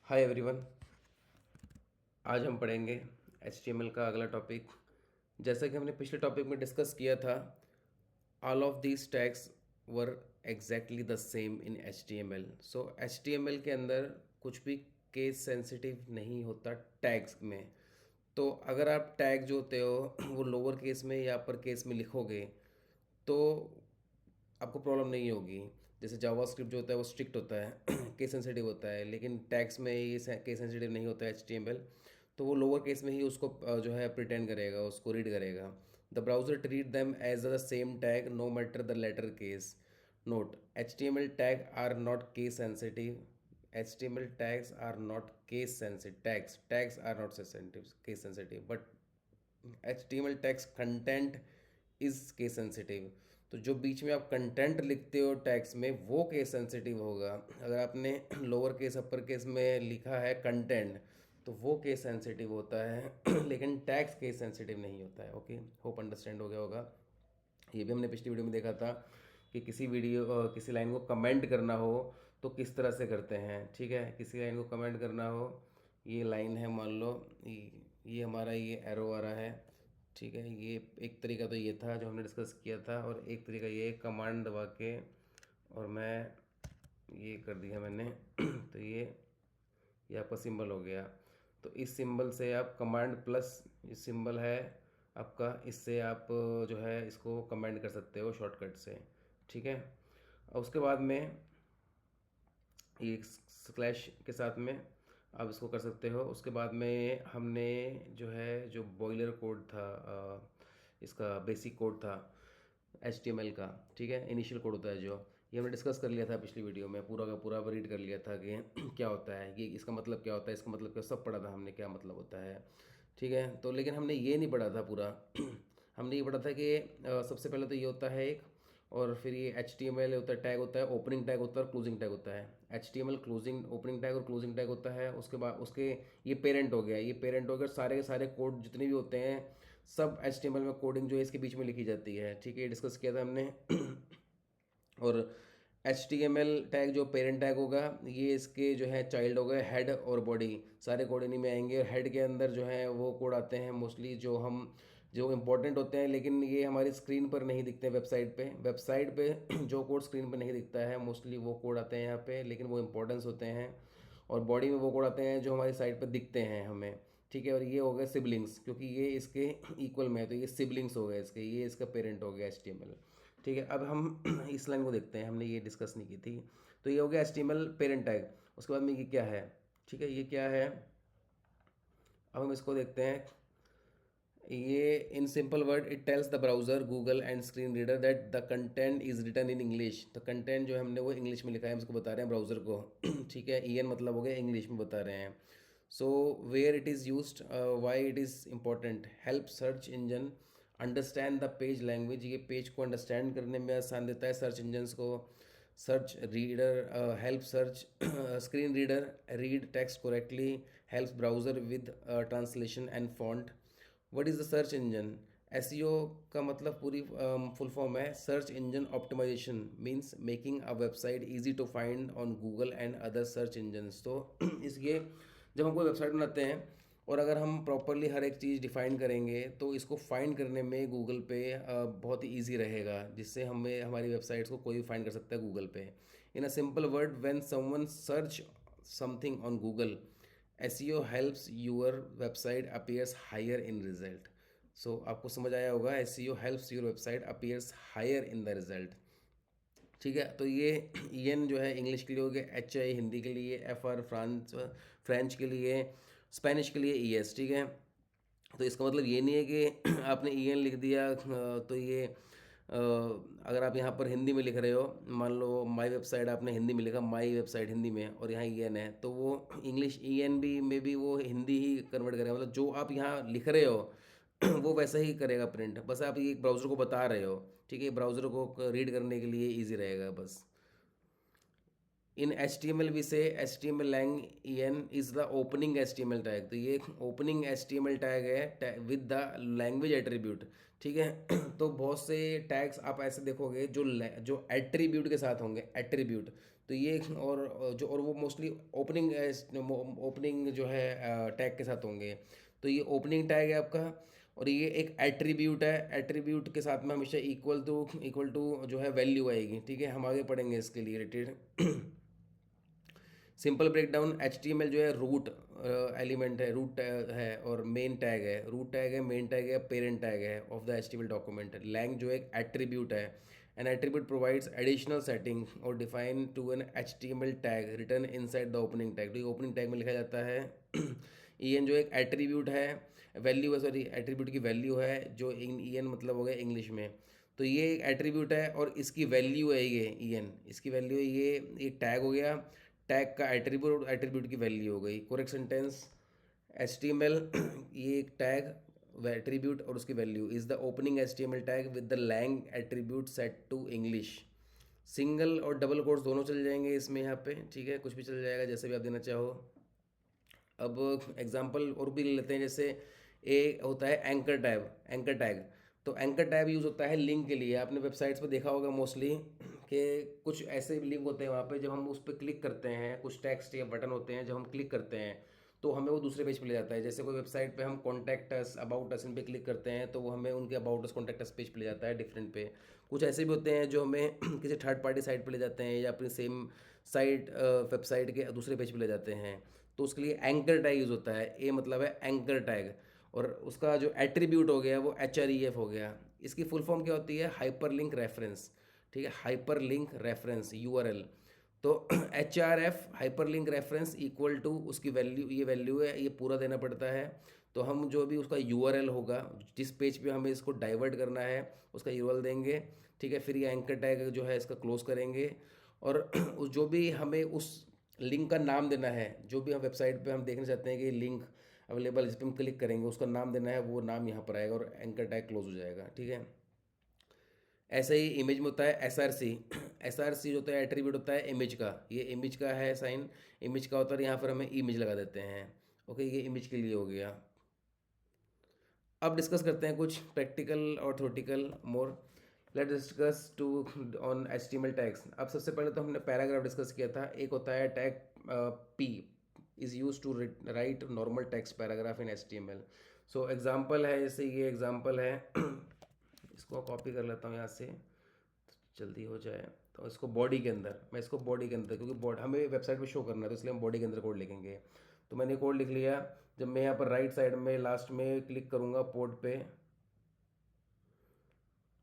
Hi everyone. आज हम पढ़ेंगे HTML का अगला टॉपिक। जैसा कि हमने पिछले टॉपिक में डिस्कस किया था, all of these tags were exactly the same in HTML। So HTML के अंदर कुछ भी केस सेंसिटिव नहीं होता टैग्स में। तो अगर आप टैग जो होते हो वो लोअर केस में या अपर केस में लिखोगे तो आपको प्रॉब्लम नहीं होगी। जैसे जावास्क्रिप्ट जो होता है वो स्ट्रिक्ट होता है केस सेंसिटिव होता है, लेकिन टैग्स में ये केस सेंसिटिव नहीं होता है HTML। तो वो लोअर केस में ही उसको जो है प्रिटेंड करेगा, उसको रीड करेगा। The browser treat them as the same tag no matter the letter case. Note, HTML tag are not case sensitive. HTML tags are not case sensitive. Tags are not sensitive, case sensitive, but HTML tags content is case sensitive. तो जो बीच में आप content लिखते हो tags में वो case sensitive होगा। अगर आपने लोअर केस अपर केस में लिखा है कंटेंट तो वो केस सेंसिटिव होता है लेकिन टैग्स केस सेंसिटिव नहीं होता है। ओके, होप अंडरस्टैंड हो गया होगा। ये भी हमने पिछली वीडियो में देखा था कि किसी लाइन को कमेंट करना हो तो किस तरह से करते हैं। ठीक है, किसी लाइन को कमेंट करना हो, ये लाइन है मान लो, ये हमारा ये एरो आ रहा है। ठीक है, ये एक तरीका तो ये था जो हमने डिस्कस किया था, और एक तरीका ये कमांड दबा के और मैं ये कर दिया मैंने तो ये आपका सिंबल हो गया। तो इस सिंबल से आप कमांड प्लस इस सिंबल है आपका, इससे आप जो है इसको कमेंट कर सकते हो शॉर्टकट से। ठीक है, और उसके बाद में ये स्लैश के साथ में आप इसको कर सकते हो। उसके बाद में हमने जो है जो बॉयलर कोड था, इसका बेसिक कोड था HTML का। ठीक है, इनिशियल कोड होता है जो, ये हमने डिस्कस कर लिया था पिछली वीडियो में, पूरा का पूरा रीड कर लिया था कि क्या होता है ये, इसका मतलब क्या होता है, इसका मतलब क्या, सब पढ़ा था हमने क्या मतलब होता है। ठीक है, तो लेकिन हमने ये नहीं पढ़ा था पूरा हमने ये पढ़ा था कि सबसे पहले तो ये होता है एक, और फिर ये HTML होता है, टैग होता है, ओपनिंग टैग होता है और क्लोजिंग टैग होता है। HTML क्लोजिंग ओपनिंग टैग और क्लोजिंग टैग होता है। उसके बाद उसके ये पेरेंट हो गया, ये पेरेंट हो गया, सारे के सारे कोड जितने भी होते हैं सब HTML में कोडिंग जो है इसके बीच में लिखी जाती है। ठीक है, ये डिस्कस किया था हमने और HTML टैग जो पेरेंट टैग होगा ये इसके जो है चाइल्ड हो गए, हेड और बॉडी, सारे कोड इन्हीं में आएंगे। और हेड के अंदर जो है वो कोड आते हैं मोस्टली जो इम्पोर्टेंट होते हैं, लेकिन ये हमारी स्क्रीन पर नहीं दिखते हैं। वेबसाइट पे जो कोड स्क्रीन पर नहीं दिखता है मोस्टली वो कोड आते हैं यहाँ पे, लेकिन वो इंपॉर्टेंस होते हैं। और बॉडी में वो कोड आते हैं जो हमारी साइट पर दिखते हैं हमें। ठीक है, और ये हो गए सिबलिंग्स, क्योंकि ये इसके इक्वल में है तो ये सिबलिंग्स हो गए इसके, ये इसका पेरेंट हो गया HTML। ठीक है, अब हम इस लाइन को देखते हैं, हमने ये डिस्कस नहीं की थी। तो ये हो गया HTML पेरेंट टैग। उसके बाद में ये क्या है, ठीक है, ये क्या है, अब हम इसको देखते हैं। ये in simple word it tells the browser Google and screen reader that the content is written in English. तो कंटेंट जो है हमने वो इंग्लिश में लिखा है, हम इसको बता रहे हैं ब्राउजर को ठीक है, EN मतलब हो गया इंग्लिश में बता रहे हैं। So where it is used, why it is important, help search engine understand the page language. ये पेज को अंडरस्टैंड करने में आसान देता है सर्च इंजन्स को। Search reader help search screen reader read text correctly, helps browser with translation and font. What is the search engine? SEO का मतलब पूरी फुल फॉर्म है search engine optimization, means making a website easy to find on Google and other search engines. तो इसलिए जब हम कोई website बनाते हैं और अगर हम प्रॉपरली हर एक चीज़ डिफाइन करेंगे तो इसको फाइंड करने में गूगल पे बहुत ही ईजी रहेगा, जिससे हमें हमारी वेबसाइट्स को कोई भी फाइंड कर सकता है गूगल पे। In a simple word, when someone search something on Google, SEO helps your website appears higher in result. So आपको समझ आया होगा, SEO helps your website appears higher in the result। ठीक है, तो ये EN जो है इंग्लिश के लिए हो गया, HI हिंदी के लिए, FR फ्रेंच के लिए, स्पेनिश के लिए ES। ठीक है, तो इसका मतलब ये नहीं है कि आपने EN लिख दिया तो ये अगर आप यहाँ पर हिंदी में लिख रहे हो, मान लो माई वेबसाइट आपने हिंदी में लिखा, माई वेबसाइट हिंदी में, और यहाँ EN है तो वो इंग्लिश EN भी में भी वो हिंदी ही कन्वर्ट करेगा। मतलब जो आप यहाँ लिख रहे हो वो वैसा ही करेगा प्रिंट, बस आप ये ब्राउज़र को बता रहे हो। ठीक है, ब्राउज़र को रीड करने के लिए ईजी रहेगा बस। In HTML we say HTML lang EN is the opening HTML tag. तो ये ओपनिंग HTML टैग है विद द लैंग्वेज एट्रीब्यूट। ठीक है तो बहुत से टैग्स आप ऐसे देखोगे जो जो एट्रीब्यूट के साथ होंगे, एट्रीब्यूट तो ये और वो मोस्टली ओपनिंग जो है टैग के साथ होंगे। तो ये ओपनिंग टैग है आपका। और ये एक एट्रीब्यूट है, एट्रीब्यूट के साथ में हमेशा इक्वल टू जो है वैल्यू आएगी, ठीक है। हम आगे पढ़ेंगे इसके लिए related. Simple breakdown, H T M L जो है रूट एलिमेंट है, रूट है और मेन टैग है, रूट टैग है, मेन टैग है, पेरेंट टैग है of the H T M L document. Lang जो एक एट्रीब्यूट है, an attribute provides additional setting और define to an H T M L tag written inside the opening tag. तो ये opening tag में लिखा जाता है। ई एन जो एक एट्रीब्यूट है, वैल्यू है, सॉरी एट्रीब्यूट की वैल्यू है, जो इन ई एन मतलब हो गया इंग्लिश में। तो ये एक एट्रीब्यूट है और इसकी वैल्यू है ये ई एन, इसकी वैल्यू है ये एक टैग हो गया। टैग का एट्रीब्यूट, एट्रीब्यूट की वैल्यू हो गई। Correct sentence, H T M L ये एक टैग एट्रीब्यूट और उसकी value is the opening H T M L tag with the lang attribute set to English. Single और डबल कोट्स दोनों चल जाएंगे इसमें यहाँ पे, ठीक है, कुछ भी चल जाएगा जैसे भी आप देना चाहो। अब एग्जांपल और भी ले लेते हैं, जैसे ए होता है एंकर टैग, एंकर टैग। तो एंकर टैग यूज़ होता है लिंक के लिए। आपने वेबसाइट्स पे देखा होगा मोस्टली कि कुछ ऐसे लिंक होते हैं वहाँ पे, जब हम उस पर क्लिक करते हैं, कुछ टेक्स्ट या बटन होते हैं, जब हम क्लिक करते हैं तो हमें वो दूसरे पेज पे ले जाता है। जैसे कोई वेबसाइट पे हम कॉन्टैक्ट अस, अबाउट अस इन पे क्लिक करते हैं तो वो हमें उनके about us, contact us page पे ले जाता है डिफरेंट पे। कुछ ऐसे भी होते हैं जो हमें किसी थर्ड पार्टी साइट पे ले जाते हैं या अपनी सेम साइट वेबसाइट के दूसरे पेज पे ले जाते हैं। तो उसके लिए एंकर टैग यूज़ होता है। ए मतलब है एंकर टैग, और उसका जो एट्रीब्यूट हो गया वो एच आर ई एफ हो गया। इसकी फुल फॉर्म क्या होती है? हाइपर लिंक रेफरेंस, ठीक है, hyperlink reference U R L. तो H R F hyperlink reference equal to उसकी वैल्यू, ये वैल्यू है, ये पूरा देना पड़ता है। तो हम जो भी उसका यू आर एल होगा, जिस पेज पे हमें इसको डाइवर्ट करना है उसका यू आर एल देंगे, ठीक है। फिर ये एंकर टैग जो है इसका क्लोज करेंगे, और जो भी हमें उस लिंक का नाम देना है, जो भी हम वेबसाइट पे हम देखना चाहते हैं कि लिंक अवेलेबल, जिस पर हम क्लिक करेंगे उसका नाम देना है, वो नाम यहाँ पर आएगा और एंकर टैग क्लोज हो जाएगा, ठीक है। ऐसे ही इमेज में होता है S R C. S R C जो होता है एट्रीब्यूट होता है इमेज का, ये इमेज का है साइन, इमेज का होता है, यहाँ पर हमें इमेज लगा देते हैं। ओके, ये इमेज के लिए हो गया। अब डिस्कस करते हैं कुछ प्रैक्टिकल और theoretical more. Let discuss to on H T M L tags. अब सबसे पहले तो हमने पैराग्राफ डिस्कस किया था। एक होता है tag P is use to write normal text paragraph in H T M L. So example है, जैसे ये एग्जाम्पल है। इसको कॉपी कर लेता हूँ यहाँ से, जल्दी हो जाए। तो इसको बॉडी के अंदर, मैं इसको बॉडी के अंदर, क्योंकि बॉडी हमें वेबसाइट पे शो करना है तो इसलिए हम बॉडी के अंदर कोड लिखेंगे। तो मैंने कोड लिख लिया। जब मैं यहाँ पर राइट साइड में लास्ट में क्लिक करूँगा पोर्ट पे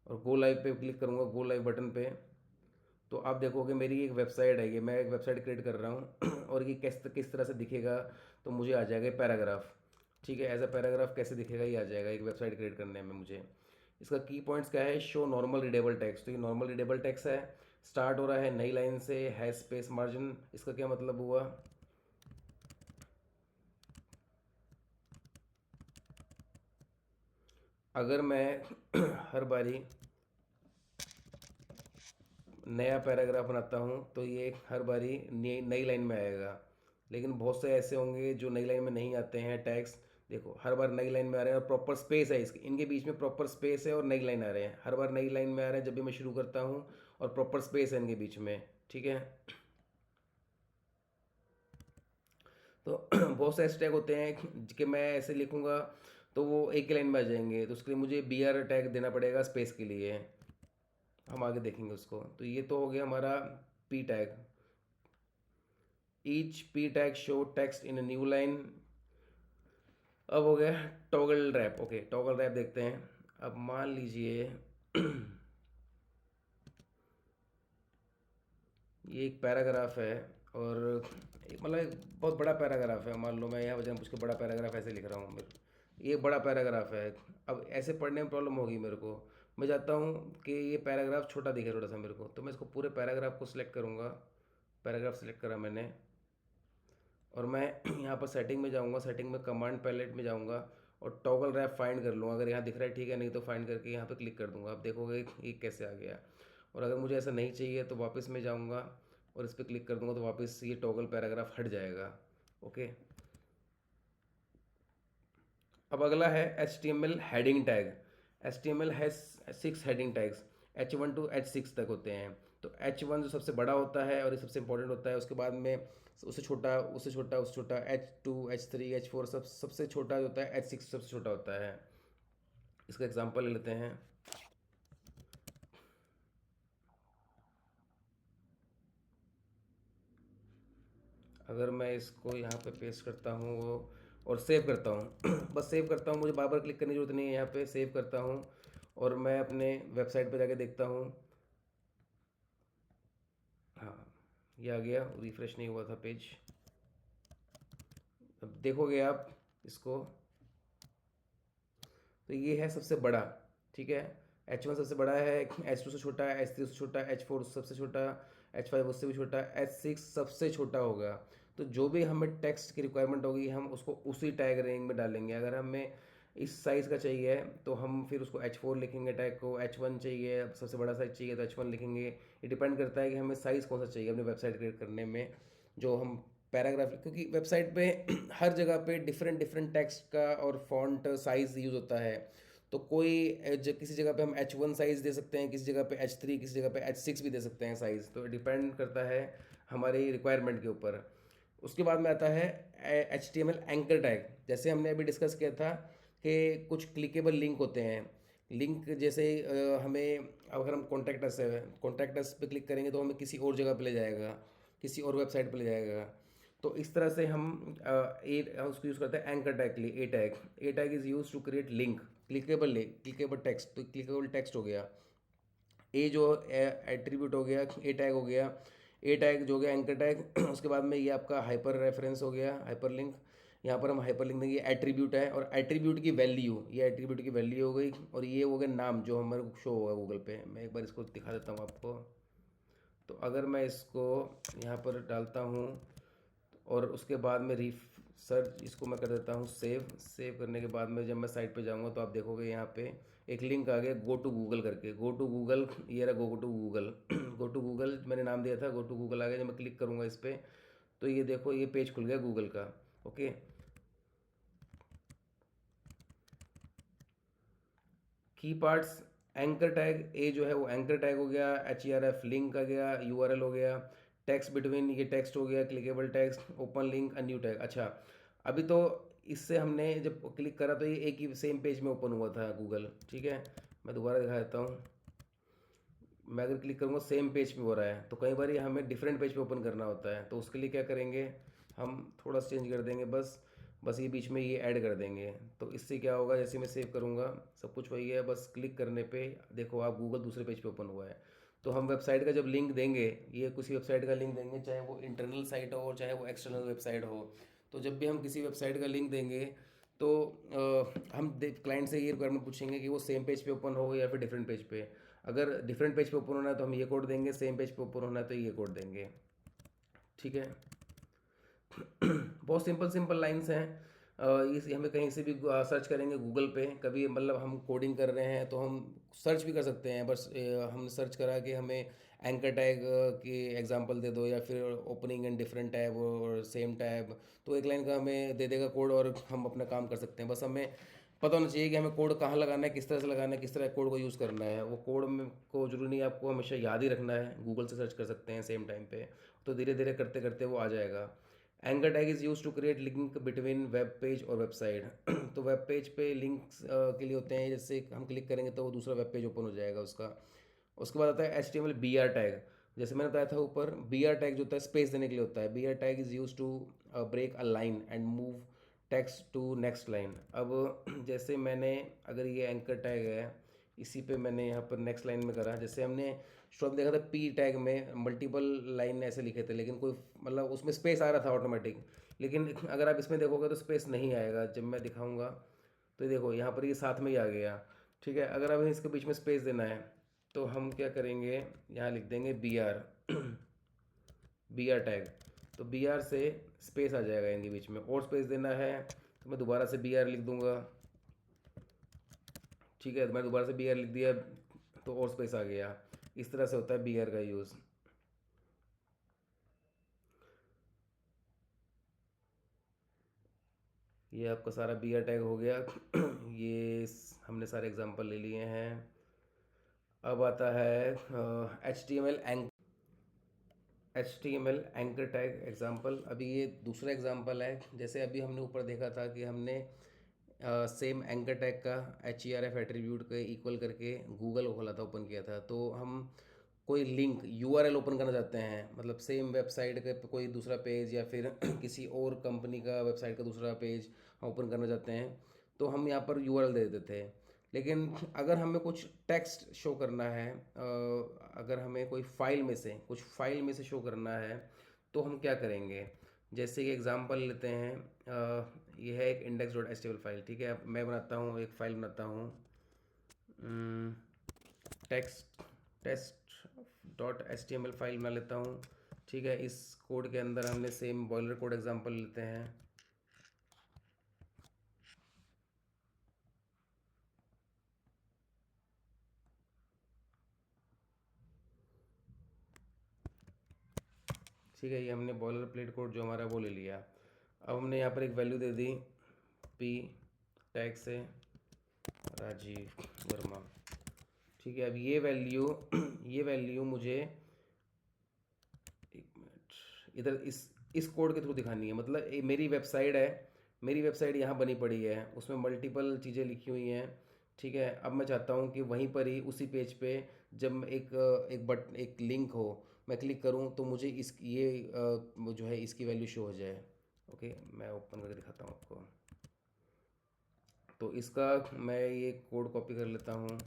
और गो लाइव पे क्लिक करूँगा, गो लाइव बटन पे, तो आप देखोगे मेरी एक वेबसाइट है, ये मैं एक वेबसाइट क्रिएट कर रहा हूँ। और ये किस किस तरह से दिखेगा, तो मुझे आ जाएगा पैराग्राफ, ठीक है। एज अ पैराग्राफ कैसे दिखेगा ये आ जाएगा एक वेबसाइट क्रिएट करने में मुझे। इसका की पॉइंट्स क्या है? Show normal readable text. तो ये नॉर्मल रीडेबल टेक्स्ट है, स्टार्ट हो रहा है नई लाइन से, है स्पेस मार्जिन। इसका क्या मतलब हुआ? अगर मैं हर बारी नया पैराग्राफ बनाता हूँ तो ये हर बारी नई नई लाइन में आएगा। लेकिन बहुत से ऐसे होंगे जो नई लाइन में नहीं आते हैं टैग्स। देखो हर बार नई लाइन में आ रहे हैं और प्रॉपर स्पेस है इसके, इनके बीच में प्रॉपर स्पेस है और नई लाइन आ रहे हैं, हर बार नई लाइन में आ रहे हैं जब भी मैं शुरू करता हूँ, और प्रॉपर स्पेस है इनके बीच में, ठीक है। तो बहुत से ऐसे टैग होते हैं कि मैं ऐसे लिखूंगा तो वो एक ही लाइन में आ जाएंगे, तो उसके लिए मुझे बी आर टैग देना पड़ेगा स्पेस के लिए। हम आगे देखेंगे उसको। तो ये तो हो गया हमारा P tag. Each P tag show text in new line. अब हो गया toggle wrap. Okay, toggle wrap देखते हैं। अब मान लीजिए ये एक पैराग्राफ है, और मतलब एक बहुत बड़ा पैराग्राफ है। मान लो मैं यहाँ वजह पूछ के बड़ा पैराग्राफ ऐसे लिख रहा हूँ मेरे, ये बड़ा पैराग्राफ है। अब ऐसे पढ़ने में प्रॉब्लम होगी मेरे को। मैं चाहता हूँ कि ये पैराग्राफ छोटा दिखे थोड़ा सा मेरे को, तो मैं इसको पूरे पैराग्राफ को सिलेक्ट करूँगा। पैराग्राफ सिलेक्ट करा मैंने, और मैं यहाँ पर सेटिंग में जाऊँगा, सेटिंग में कमांड पैलेट में जाऊँगा और टॉगल रैप फाइंड कर लूँगा। अगर यहाँ दिख रहा है ठीक है, नहीं तो फाइंड करके यहाँ पे क्लिक कर दूँगा। आप देखोगे ये कैसे आ गया। और अगर मुझे ऐसा नहीं चाहिए तो वापस में जाऊँगा और इस पर क्लिक कर दूँगा, तो वापस ये टॉगल पैराग्राफ हट जाएगा। ओके। अब अगला है H T M L heading tag. H T M L has 6 heading tags, H1 to H6 तक होते हैं। तो H1 जो सबसे बड़ा होता है और ये सबसे इंपॉर्टेंट होता है, उसके बाद में उससे छोटा, उससे छोटा, उससे छोटा H2, H3, H4, सबसे छोटा जो होता है H6 सबसे छोटा होता है। इसका एग्जांपल ले लेते हैं। अगर मैं इसको यहाँ पे पेस्ट करता हूँ वो और सेव करता हूँ बस सेव करता हूँ, मुझे बार बार क्लिक करने की जरूरत नहीं है, यहाँ पे सेव करता हूँ और मैं अपने वेबसाइट पे जाके देखता हूँ। हाँ, ये आ गया, रिफ्रेश नहीं हुआ था पेज। अब देखोगे आप इसको, तो ये है सबसे बड़ा। ठीक है, H1 सबसे बड़ा है, H2 से छोटा है, H3 से छोटा, H4 सबसे छोटा, H5 उससे भी छोटा, H6 सबसे छोटा होगा। तो जो भी हमें टेक्स्ट की रिक्वायरमेंट होगी हम उसको उसी टैग रेंज में डालेंगे। अगर हमें इस साइज़ का चाहिए तो हम फिर उसको H4 लिखेंगे टैग को, H1 चाहिए सबसे बड़ा साइज़ चाहिए तो H1 लिखेंगे। ये डिपेंड करता है कि हमें साइज़ कौन सा चाहिए अपनी वेबसाइट क्रिएट करने में। जो हम पैराग्राफ, क्योंकि वेबसाइट पे हर जगह पे डिफरेंट डिफरेंट टेक्स्ट का और फॉन्ट साइज़ यूज़ होता है। तो कोई किसी जगह पे हम H1 साइज़ दे सकते हैं, किसी जगह पे H3, किसी जगह पे H6 भी दे सकते हैं साइज़। तो डिपेंड करता है हमारी रिक्वायरमेंट के ऊपर। उसके बाद में आता है HTML एंकर टैग। जैसे हमने अभी डिस्कस किया था कि कुछ क्लिकेबल लिंक होते हैं। लिंक जैसे हमें, अगर हम कॉन्टैक्ट अस पे क्लिक करेंगे तो हमें किसी और जगह पे ले जाएगा, किसी और वेबसाइट पे ले जाएगा। तो इस तरह से हम उसको यूज़ करते हैं एंकर टैग के लिए। A tag is use to create link, clickable text. तो क्लिकेबल टेक्स्ट हो गया। ए जो एट्रीब्यूट हो गया, ए टैग हो गया। ए टैग जो हो गया एंकर टैग उसके बाद में ये आपका हाइपर रेफरेंस हो गया, हाइपर लिंक। यहाँ पर हम हाइपर लिंक देंगे, एट्रीब्यूट है और एट्रीब्यूट की वैल्यू, ये एट्रीब्यूट की वैल्यू हो गई। और ये हो गया नाम जो हमारे को शो होगा गूगल पे। मैं एक बार इसको दिखा देता हूँ आपको। तो अगर मैं इसको यहाँ पर डालता हूँ और उसके बाद में री सर्च, इसको मैं कर देता हूँ सेव करने के बाद में जब मैं साइट पे जाऊँगा तो आप देखोगे यहाँ पे एक लिंक आ गया गो टू गूगल करके। गो टू गूगल, ये रहा go to Google go to Google मैंने नाम दिया था, गो टू गूगल आ गया। जब मैं क्लिक करूँगा इस पर तो ये देखो ये पेज खुल गया गूगल का। ओके, की पार्ट्स, एंकर टैग ए जो है वो एंकर टैग हो गया, HERF लिंक आ गया, URL हो गया, टेक्स्ट बिटवीन ये टेक्स्ट हो गया, clickable text, open link, a new tag. अच्छा, अभी तो इससे हमने जब क्लिक करा तो ये एक ही सेम पेज में ओपन हुआ था गूगल। ठीक है, मैं दोबारा दिखा देता हूँ। मैं अगर क्लिक करूँगा सेम पेज पे हो रहा है, तो कई बार ये हमें डिफरेंट पेज पे ओपन करना होता है। तो उसके लिए क्या करेंगे, हम थोड़ा सा चेंज कर देंगे, बस ये बीच में ये ऐड कर देंगे। तो इससे क्या होगा, जैसे मैं सेव करूँगा सब कुछ वही है, बस क्लिक करने पे देखो आप गूगल दूसरे पेज पे ओपन हुआ है। तो हम वेबसाइट का जब लिंक देंगे, ये किसी वेबसाइट का लिंक देंगे, चाहे वो इंटरनल साइट हो चाहे वो एक्सटर्नल वेबसाइट हो, तो जब भी हम किसी वेबसाइट का लिंक देंगे तो हम क्लाइंट से ये रिक्वायरमेंट पूछेंगे कि वो सेम पेज पे ओपन हो या फिर डिफरेंट पेज पे। अगर डिफरेंट पेज पे ओपन होना है तो हम ये कोड देंगे, सेम पेज पे ओपन होना है तो ये कोड देंगे। ठीक है, बहुत सिंपल सिंपल लाइंस हैं। इस हमें कहीं से भी सर्च करेंगे गूगल पे, कभी मतलब हम कोडिंग कर रहे हैं तो हम सर्च भी कर सकते हैं। बस हमने सर्च करा कि हमें एंकर टैग की एग्जांपल दे दो या फिर ओपनिंग एंड डिफरेंट टैब और सेम टैब, तो एक लाइन का हमें दे देगा कोड और हम अपना काम कर सकते हैं। बस हमें पता होना चाहिए कि हमें कोड कहाँ लगाना है, किस तरह से लगाना है, किस तरह कोड को यूज़ करना है। वो कोड में को जरूरी नहीं है आपको हमेशा याद ही रखना है, गूगल से सर्च कर सकते हैं सेम टाइम पे। तो धीरे धीरे करते करते वो आ जाएगा। Anchor tag is use to create link between web page और वेबसाइट तो वेब पेज पे लिंक्स के लिए होते हैं, जैसे हम क्लिक करेंगे तो वो दूसरा वेब पेज ओपन हो जाएगा उसका। उसके बाद आता है HTML BR टैग। जैसे मैंने बताया था ऊपर, BR टैग जो होता है स्पेस देने के लिए होता है। BR tag is use to break a line and move text to next line. अब जैसे मैंने, अगर ये एंकर टैग है, इसी पे मैंने यहाँ पर नेक्स्ट लाइन में करा, जैसे हमने शुरू में देखा था पी टैग में मल्टीपल लाइन ऐसे लिखे थे, लेकिन कोई मतलब उसमें स्पेस आ रहा था ऑटोमेटिक। लेकिन अगर आप इसमें देखोगे तो स्पेस नहीं आएगा। जब मैं दिखाऊंगा तो ये देखो यहाँ पर ये साथ में ही आ गया। ठीक है, अगर हमें इसके बीच में स्पेस देना है तो हम क्या करेंगे, यहाँ लिख देंगे BR टैग। तो BR से स्पेस आ जाएगा इनके बीच में। और स्पेस देना है तो मैं दोबारा से BR लिख दूंगा। ठीक है, तो मैं दोबारा से BR लिख दिया तो और स्पेस आ गया। इस तरह से होता है BR का यूज़। ये आपका सारा BR टैग हो गया ये हमने सारे एग्जांपल ले लिए हैं। अब आता है HTML anchor. HTML anchor tag example. अभी ये दूसरा एग्जांपल है। जैसे अभी हमने ऊपर देखा था कि हमने सेम एंकर टैग का href एट्रीब्यूट के इक्वल करके गूगल खोला था, ओपन किया था। तो हम कोई लिंक यूआरएल ओपन करना चाहते हैं, मतलब सेम वेबसाइट के कोई दूसरा पेज या फिर किसी और कंपनी का वेबसाइट का दूसरा पेज हम ओपन करना चाहते हैं, तो हम यहाँ पर यूआरएल दे देते थे। लेकिन अगर हमें कुछ टेक्स्ट शो करना है, अगर हमें कोई फाइल में से कुछ फाइल में से शो करना है, तो हम क्या करेंगे? जैसे कि एग्जांपल लेते हैं, ये है एक इंडेक्स डॉट एच फाइल। ठीक है, अब मैं बनाता हूँ, एक फ़ाइल बनाता हूँ, text test dot H file बना लेता हूँ। ठीक है, इस कोड के अंदर हमने सेम बॉयलर कोड एग्जांपल लेते हैं। ठीक है, ये हमने बॉयलर प्लेट कोड जो हमारा वो ले लिया। अब हमने यहाँ पर एक वैल्यू दे दी, पी टैग से राजीव वर्मा। ठीक है, अब ये वैल्यू मुझे, एक मिनट, इधर इस कोड के थ्रू दिखानी है। मतलब मेरी वेबसाइट है, मेरी वेबसाइट यहाँ बनी पड़ी है, उसमें मल्टीपल चीज़ें लिखी हुई हैं। ठीक है, अब मैं चाहता हूँ कि वहीं पर ही उसी पेज पे जब एक लिंक हो, मैं क्लिक करूँ तो मुझे इस ये जो है इसकी वैल्यू शो हो जाए। ओके, मैं ओपन करके दिखाता हूँ आपको। तो इसका मैं ये कोड कॉपी कर लेता हूँ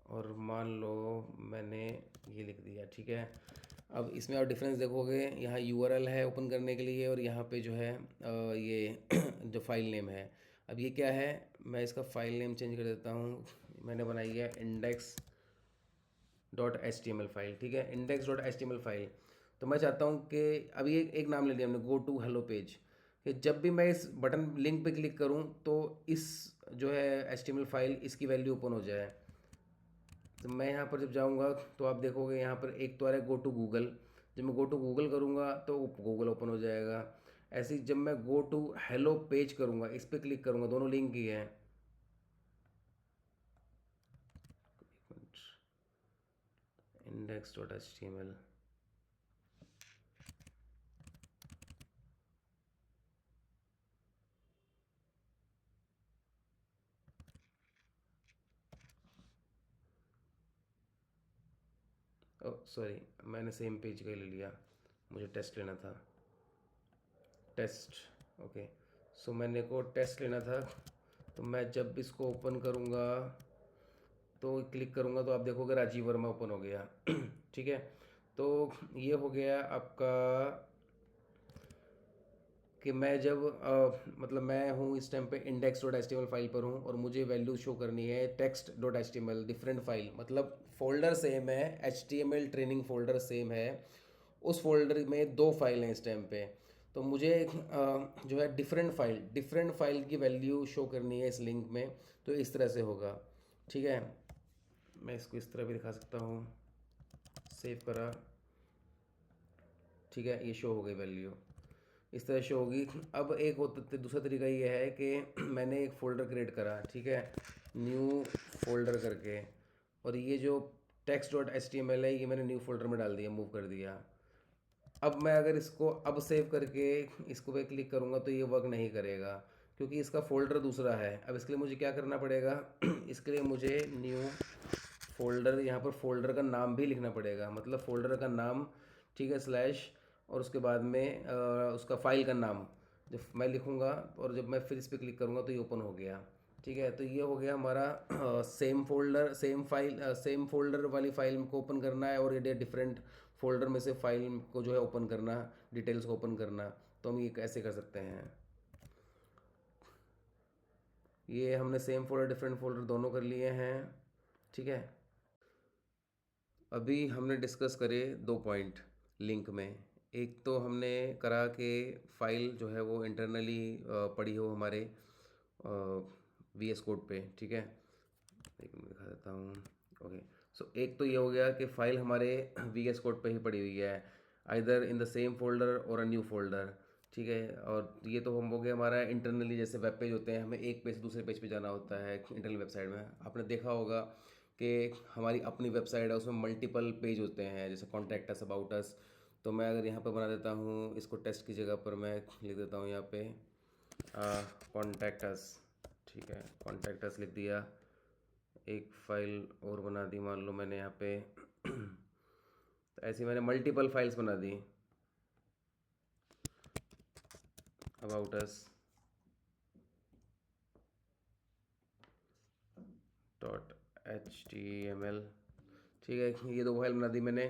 और मान लो मैंने ये लिख दिया। ठीक है, अब इसमें आप डिफरेंस देखोगे, यहाँ यूआरएल है ओपन करने के लिए और यहाँ पे जो है ये जो फाइल नेम है। अब ये क्या है, मैं इसका फाइल नेम चेंज कर देता हूँ। मैंने बनाई है इंडेक्स डॉट एच फाइल। ठीक है, इंडेक्स डॉट एच फाइल। तो मैं चाहता हूँ कि अभी एक नाम ले लिया हमने, गो टू हेलो पेज, कि जब भी मैं इस बटन लिंक पे क्लिक करूँ तो इस जो है एच फाइल इसकी वैल्यू ओपन हो जाए। तो मैं यहाँ पर जब जाऊँगा तो आप देखोगे यहाँ पर एक तो आ रहा है गो टू गूगल। जब मैं गो टू गूगल करूँगा तो गूगल ओपन हो जाएगा। ऐसे ही जब मैं गो टू हेलो पेज करूँगा, इस पर क्लिक करूँगा, दोनों लिंक ही हैं। Index dot H T M L. Oh sorry, मैंने सेम पेज का ही ले लिया, मुझे टेस्ट लेना था। Test, okay. सो मैंने को टेस्ट लेना था। तो मैं जब इसको ओपन करूँगा तो क्लिक करूँगा तो आप देखोगे राजीव वर्मा ओपन हो गया। ठीक है, तो ये हो गया आपका कि मैं जब मतलब मैं हूँ इस टाइम पे इंडेक्स डॉट एच फाइल पर हूँ और मुझे वैल्यू शो करनी है text dot H different file, मतलब फोल्डर सेम है, एच ट्रेनिंग फोल्डर सेम है, उस फोल्डर में दो फाइल हैं इस टाइम पे। तो मुझे जो है डिफरेंट फाइल की वैल्यू शो करनी है इस लिंक में। तो इस तरह से होगा। ठीक है, मैं इसको इस तरह भी दिखा सकता हूँ, सेव करा। ठीक है, ये शो हो गई वैल्यू, इस तरह शो होगी। अब एक होता दूसरा तरीका ये है कि मैंने एक फ़ोल्डर क्रिएट करा। ठीक है, न्यू फोल्डर करके, और ये जो text dot H T M L है ये मैंने न्यू फोल्डर में डाल दिया, मूव कर दिया। अब मैं अगर इसको अब सेव करके इसको पे क्लिक करूँगा तो ये वर्क नहीं करेगा, क्योंकि इसका फ़ोल्डर दूसरा है। अब इसके लिए मुझे क्या करना पड़ेगा? इसके लिए मुझे न्यू फोल्डर, यहाँ पर फोल्डर का नाम भी लिखना पड़ेगा, मतलब फोल्डर का नाम। ठीक है, स्लैश, और उसके बाद में उसका फाइल का नाम जब मैं लिखूँगा, और जब मैं फिर इस पर क्लिक करूँगा तो ये ओपन हो गया। ठीक है, तो ये हो गया हमारा same folder same file, same folder वाली फाइल को ओपन करना है और ये डिफरेंट फोल्डर में से फाइल को जो है ओपन करना, डिटेल्स को ओपन करना। तो हम ये कैसे कर सकते हैं? ये हमने सेम फोल्डर डिफरेंट फोल्डर दोनों कर लिए हैं। ठीक है, अभी हमने डिस्कस करे दो पॉइंट लिंक में। एक तो हमने करा कि फाइल जो है वो इंटरनली पड़ी हो हमारे वी एस कोड पे। ठीक है, एक मिनट दिखा देता हूँ। ओके, सो एक तो ये हो गया कि फाइल हमारे वी एस कोड पे ही पड़ी हुई है, either in the same folder और अ न्यू फोल्डर। ठीक है, और ये तो हम हो गया हमारा इंटरनली, जैसे वेब पेज होते हैं, हमें एक पेज से दूसरे पेज पे जाना होता है इंटरनल वेबसाइट में। आपने देखा होगा कि हमारी अपनी वेबसाइट है, उसमें मल्टीपल पेज होते हैं, जैसे कॉन्टैक्ट अस, अबाउट अस। तो मैं अगर यहाँ पर बना देता हूँ, इसको टेस्ट की जगह पर मैं लिख देता हूँ यहाँ पे कॉन्टैक्ट अस। ठीक है, कॉन्टैक्ट अस लिख दिया। एक फाइल और बना दी, मान लो मैंने यहाँ पे तो ऐसी मैंने मल्टीपल फाइल्स बना दी। About us dot HTML। ठीक है, ये दो फाइल बना दी मैंने,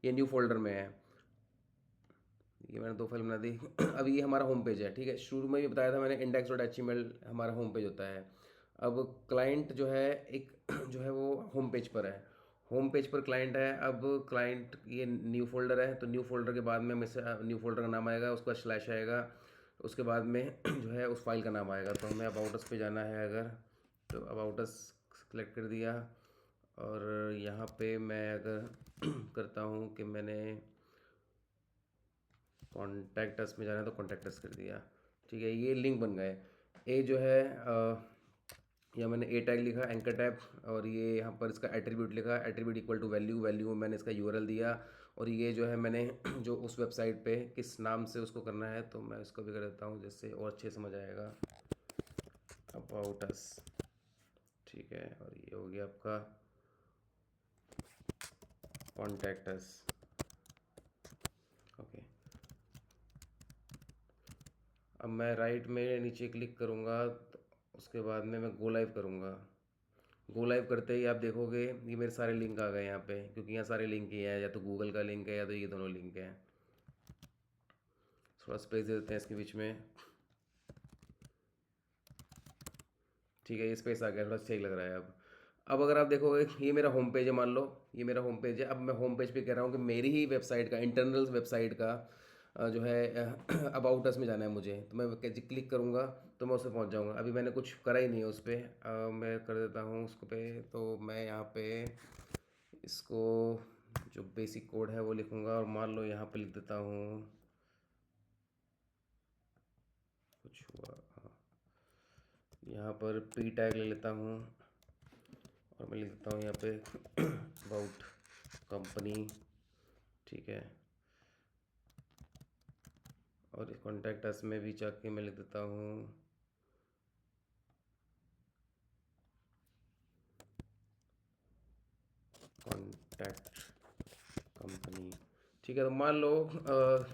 ये न्यू फोल्डर में है। ये मैंने दो फाइल बना दी। अब ये हमारा होम पेज है। ठीक है, शुरू में ये बताया था मैंने, index.html हमारा होम पेज होता है। अब क्लाइंट जो है एक जो है वो होम पेज पर है, होम पेज पर क्लाइंट है। अब क्लाइंट ये न्यू फोल्डर है, तो न्यू फोल्डर के बाद में न्यू फोल्डर का नाम आएगा, उसका स्लैश आएगा, उसके बाद में जो है उस फाइल का नाम आएगा। तो हमें अबाउट अस पे जाना है अगर, तो अबाउट अस सेलेक्ट कर दिया। और यहाँ पे मैं अगर करता हूँ कि मैंने कॉन्टैक्ट अस में जाना है, तो कॉन्टैक्ट अस कर दिया। ठीक है, ये लिंक बन गए। ए जो है यहाँ मैंने ए टैग लिखा, एंकर टैग, और ये यहाँ पर इसका एट्रीब्यूट लिखा, attribute equal to value, value में मैंने इसका यूआरएल दिया। और ये जो है मैंने जो उस वेबसाइट पे किस नाम से उसको करना है, तो मैं इसको भी कर देता हूँ जिससे और अच्छे समझ आएगा, अबाउट अस। ठीक है, और ये हो गया आपका कॉन्टैक्ट अस। ओके, अब मैं राइट में नीचे क्लिक करूँगा, तो उसके बाद में मैं गो लाइव करूँगा। गो लाइव करते ही आप देखोगे ये मेरे सारे लिंक आ गए यहाँ पे, क्योंकि यहाँ सारे लिंक ही हैं, या तो गूगल का लिंक है या तो ये दोनों लिंक हैं। थोड़ा स्पेस दे देते हैं इसके बीच में। ठीक है, ये स्पेस आ गया, थोड़ा सही लग रहा है अब अगर आप देखोगे, ये मेरा होम पेज है, मान लो ये मेरा होम पेज है। अब मैं होम पेज पे कह रहा हूँ कि मेरी ही वेबसाइट का, इंटरनल वेबसाइट का जो है अबाउट अस में जाना है मुझे, तो मैं क्लिक करूँगा तो मैं उससे पहुँच जाऊँगा। अभी मैंने कुछ करा ही नहीं है उस पर, मैं कर देता हूँ उसको पे। तो मैं यहाँ पे इसको जो बेसिक कोड है वो लिखूँगा, और मान लो यहाँ पे लिख देता हूँ, कुछ हुआ, हाँ, यहाँ पर पी टैग ले लेता हूँ, और मैं लिख देता हूँ यहाँ पे अबाउट कंपनी। ठीक है, और इस कॉन्टैक्ट अस में भी जाके मैं लिख देता हूँ कॉन्टैक्ट कंपनी। ठीक है, तो मान लो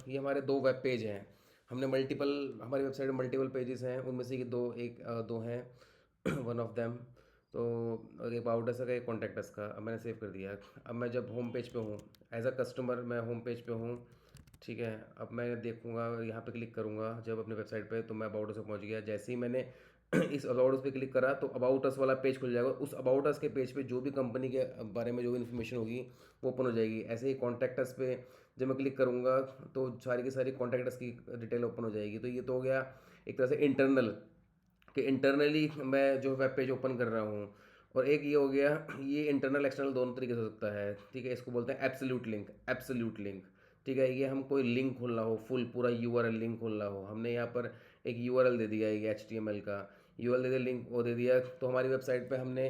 ये हमारे दो वेब पेज हैं, हमने मल्टीपल, हमारी वेबसाइट में मल्टीपल पेजेस हैं, उनमें से ये दो हैं वन ऑफ देम। तो एक अबाउट अस का, एक कॉन्टैक्ट अस का। अब मैंने सेव कर दिया। अब मैं जब होम पेज पे हूँ, एज अ कस्टमर मैं होम पेज पे हूँ। ठीक है, अब मैं देखूँगा, यहाँ पे क्लिक करूँगा जब अपने वेबसाइट पे, तो मैं अबाउट अस पे पहुँच गया। जैसे ही मैंने इस अबाउट अस पे क्लिक करा, तो अबाउट अस वाला पेज खुल जाएगा। उस अबाउट अस के पेज पे जो भी कंपनी के बारे में जो भी इन्फॉर्मेशन होगी वो ओपन हो जाएगी। ऐसे ही कॉन्टैक्ट अस पे जब मैं क्लिक करूँगा, तो सारी की सारी कॉन्टैक्ट अस की डिटेल ओपन हो जाएगी। तो ये तो हो गया एक तरह से इंटरनल, कि इंटरनली मैं जो वेब पेज ओपन कर रहा हूँ। और एक ये हो गया, ये इंटरनल एक्सटर्नल दोनों तरीके से हो सकता है। ठीक है, इसको बोलते हैं एब्सोल्यूट लिंक, एब्सोल्यूट लिंक। ठीक है, ये हम कोई लिंक खोलना हो, फुल पूरा यूआरएल लिंक खोलना हो, हमने यहाँ पर एक यूआरएल दे दिया, ये HTML का यूआरएल दे दिया, लिंक वो दे दिया। तो हमारी वेबसाइट पे हमने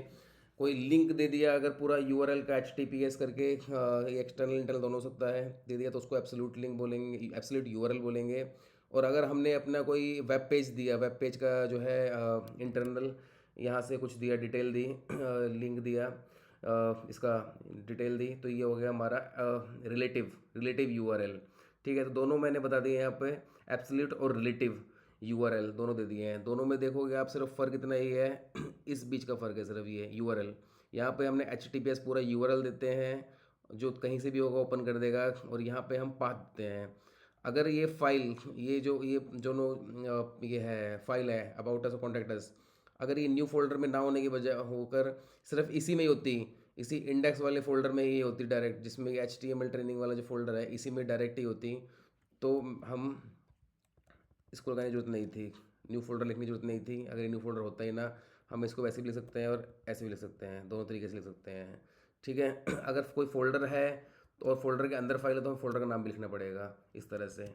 कोई लिंक दे दिया, अगर पूरा यूआरएल का HTTPS करके एक्सटर्नल इंटरनल दोनों हो सकता है, दे दिया, तो उसको एब्सोल्यूट लिंक बोलेंगे, एब्सोल्यूट यूआरएल बोलेंगे। और अगर हमने अपना कोई वेब पेज दिया, वेब पेज का जो है इंटरनल, यहाँ से कुछ दिया, डिटेल दी, लिंक दिया, इसका डिटेल दी, तो ये हो गया हमारा रिलेटिव रिलेटिव यूआरएल। ठीक है, तो दोनों मैंने बता दिए यहाँ पे, एब्सोल्यूट और रिलेटिव यूआरएल दोनों दे दिए हैं। दोनों में देखोगे आप, सिर्फ फ़र्क इतना ही है इस बीच का फ़र्क है सिर्फ ये यूआरएल। यहाँ पे हमने HTTPS पूरा यूआरएल देते हैं, जो कहीं से भी होगा ओपन कर देगा, और यहाँ पे हम पाथ देते हैं। अगर ये फाइल, ये दोनों ये है फाइल है अबाउट अस और कॉन्टैक्ट अस, अगर ये न्यू फोल्डर में ना होने की बजाय होकर सिर्फ इसी में ही होती, इसी इंडेक्स वाले फोल्डर में ही होती डायरेक्ट, जिसमें HTML ट्रेनिंग वाला जो फोल्डर है इसी में डायरेक्ट ही होती, तो हम इसको लगाने की जरूरत नहीं थी, न्यू फोल्डर लिखने की जरूरत नहीं थी। अगर न्यू फोल्डर होता ही ना, हम इसको वैसे भी लिख सकते हैं और ऐसे भी लिख सकते हैं, दोनों तरीके से लिख सकते हैं। ठीक है अगर कोई फोल्डर है तो, और फोल्डर के अंदर फाइल है, तो हमें फोल्डर का नाम भी लिखना पड़ेगा इस तरह से।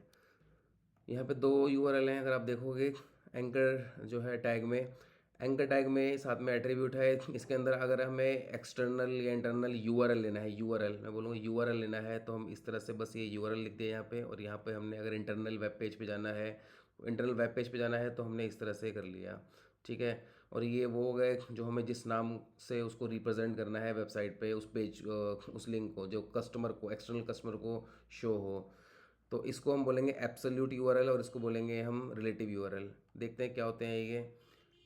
यहाँ पे दो यूआरएल हैं, अगर आप देखोगे एंकर जो है टैग में, एंकर टैग में साथ में एट्रीब्यूट है, इसके अंदर अगर हमें एक्सटर्नल या इंटरनल यूआरएल लेना है, यूआरएल मैं बोलूँगा यूआरएल लेना है, तो हम इस तरह से बस ये यूआरएल लिख दिया यहाँ पे, और यहाँ पे हमने अगर इंटरनल वेब पेज पे जाना है, इंटरनल वेब पेज पे जाना है तो हमने इस तरह से कर लिया, ठीक है। और ये वो हो गए जो हमें जिस नाम से उसको रिप्रेजेंट करना है वेबसाइट पे, उस पेज उस लिंक को जो कस्टमर को, एक्सटर्नल कस्टमर को शो हो। तो इसको हम बोलेंगे एब्सोल्यूट यूआरएल और इसको बोलेंगे हम रिलेटिव यूआरएल। देखते हैं क्या होते हैं ये।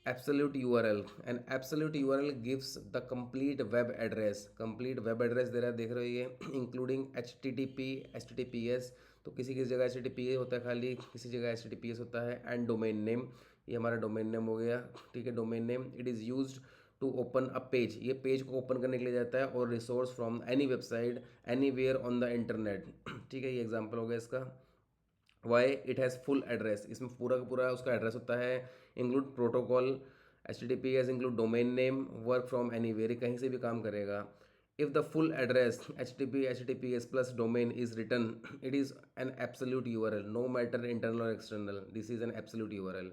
absolute URL, an absolute URL gives the complete web address दे रहा है, देख रहे हो ये including HTTP HTTPS, तो किसी किसी जगह HTTPS होता है खाली, किसी जगह HTTPS होता है, एंड डोमेन नेम, ये हमारा डोमेन नेम हो गया, ठीक है। Domain name it is used to open a page, ये पेज को ओपन करने के लिए जाता है, और resource from any website anywhere on the internet, ठीक है। ये एग्जाम्पल हो गया इसका। Why it has full address, इसमें पूरा का पूरा उसका एड्रेस होता है, include protocol, H T T P S, include domain name, work from anywhere, कहीं से भी काम करेगा। If the full address H T P S plus domain is written, it is an absolute U R L, no matter internal और external, this is an absolute U R L.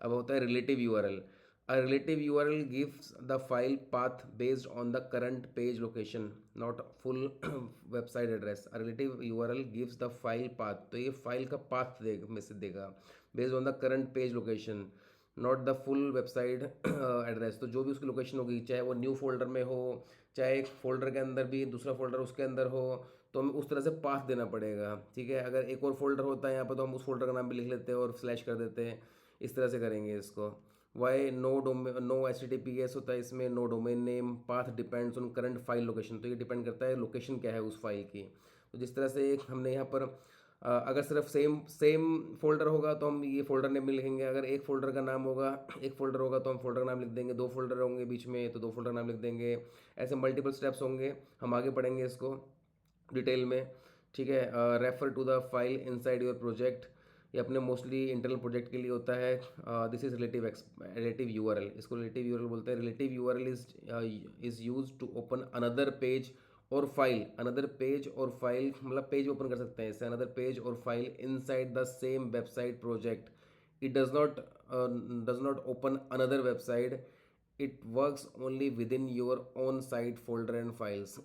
अब होता है relative U R L. A relative URL gives the file path based on the current page location, not full website address. A relative URL gives the file path, तो ये file का path दे में से देगा, based on the current page location, not the full website address. तो जो भी उसकी लोकेशन होगी, चाहे वो न्यू फोल्डर में हो, चाहे एक फोल्डर के अंदर भी दूसरा फोल्डर उसके अंदर हो, तो हमें उस तरह से पाथ देना पड़ेगा, ठीक है। अगर एक और फोल्डर होता है यहाँ पर तो हम उस फोल्डर का नाम भी लिख लेते हैं और स्लैश कर देते हैं, इस तरह से करेंगे इसको। Why no H T P P S है इसमें, no domain name, path depends on current file location, तो ये डिपेंड करता है लोकेशन क्या है उस फाइल की। तो जिस तरह से हमने यहाँ पर अगर सिर्फ सेम सेम फोल्डर होगा तो हम ये फोल्डर नेम भी लिखेंगे, अगर एक फोल्डर का नाम होगा, एक फोल्डर होगा तो हम फोल्डर का नाम लिख देंगे, दो फोल्डर होंगे बीच में तो दो फोल्डर नाम लिख देंगे, ऐसे मल्टीपल स्टेप्स होंगे, हम आगे पढ़ेंगे इसको डिटेल में, ठीक है। Refer to the file inside your project, ये अपने मोस्टली इंटरनल प्रोजेक्ट के लिए होता है। दिस इज रिलेटिव यूआरएल, इसको रिलेटिव यूआरएल बोलते हैं। Relative URL is use to open another page or file, another page or file मतलब पेज ओपन कर सकते हैं इससे, another page or file inside the same website project. It does not open another website, it works only with in your own site folder and files.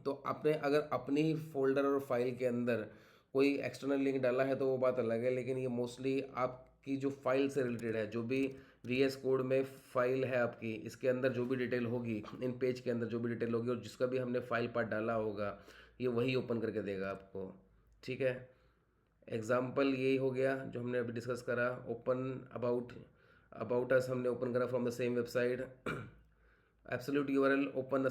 तो आपने अगर अपनी folder और फाइल के अंदर कोई एक्सटर्नल लिंक डाला है तो वो बात अलग है, लेकिन ये मोस्टली आपकी जो फाइल से रिलेटेड है, जो भी वी एस कोड में फाइल है आपकी, इसके अंदर जो भी डिटेल होगी, इन पेज के अंदर जो भी डिटेल होगी और जिसका भी हमने फाइल पार्ट डाला होगा, ये वही ओपन करके देगा आपको, ठीक है। एग्जाम्पल यही हो गया जो हमने अभी डिस्कस करा। ओपन अबाउट अस हमने ओपन करा from the same website. absolute URL open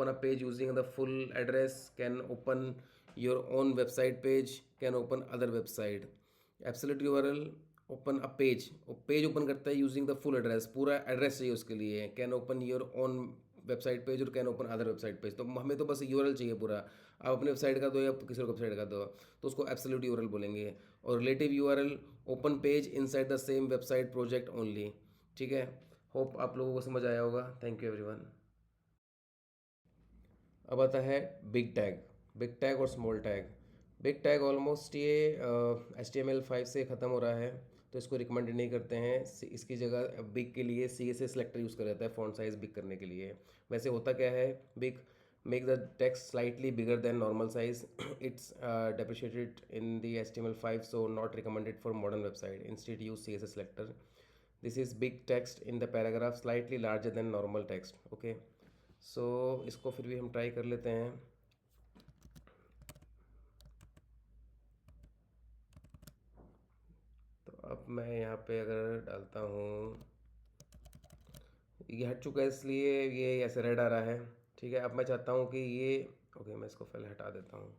a page using the full address, can open your own website page, can open other website। absolute URL open a page, page open करता है using the full address, पूरा address चाहिए उसके लिए। Can open your own website page और can open other website page, तो हमें तो बस यूआरएल चाहिए पूरा, आप अपने वेबसाइट का दो या किसी और वेबसाइट का दो, तो उसको एब्सोल्यूट यूआरएल बोलेंगे। और relative URL open page inside the same website project only, ठीक है। होप आप लोगों को समझ आया होगा। Thank you everyone. अब आता है बिग टैग, बिग टैग और small tag. Big tag almost ये HTML5 से ख़त्म हो रहा है, तो इसको रिकमेंड नहीं करते हैं। इसकी जगह बिग के लिए CSS सेलेक्टर यूज़ कर रहता है फॉन्ट साइज़ बिग करने के लिए। वैसे होता क्या है, big make the text slightly bigger than normal size, it's depreciated in the HTML5, so not recommended for modern website, instead use CSS selector। this is big text in the paragraph slightly larger than normal text, okay। सो इसको फिर भी हम try कर लेते हैं। तो अब मैं यहाँ पे अगर डालता हूँ, ये हट चुका है इसलिए ये ऐसे रेड आ रहा है, ठीक है। अब मैं चाहता हूँ कि ये, ओके मैं इसको पहले हटा देता हूँ।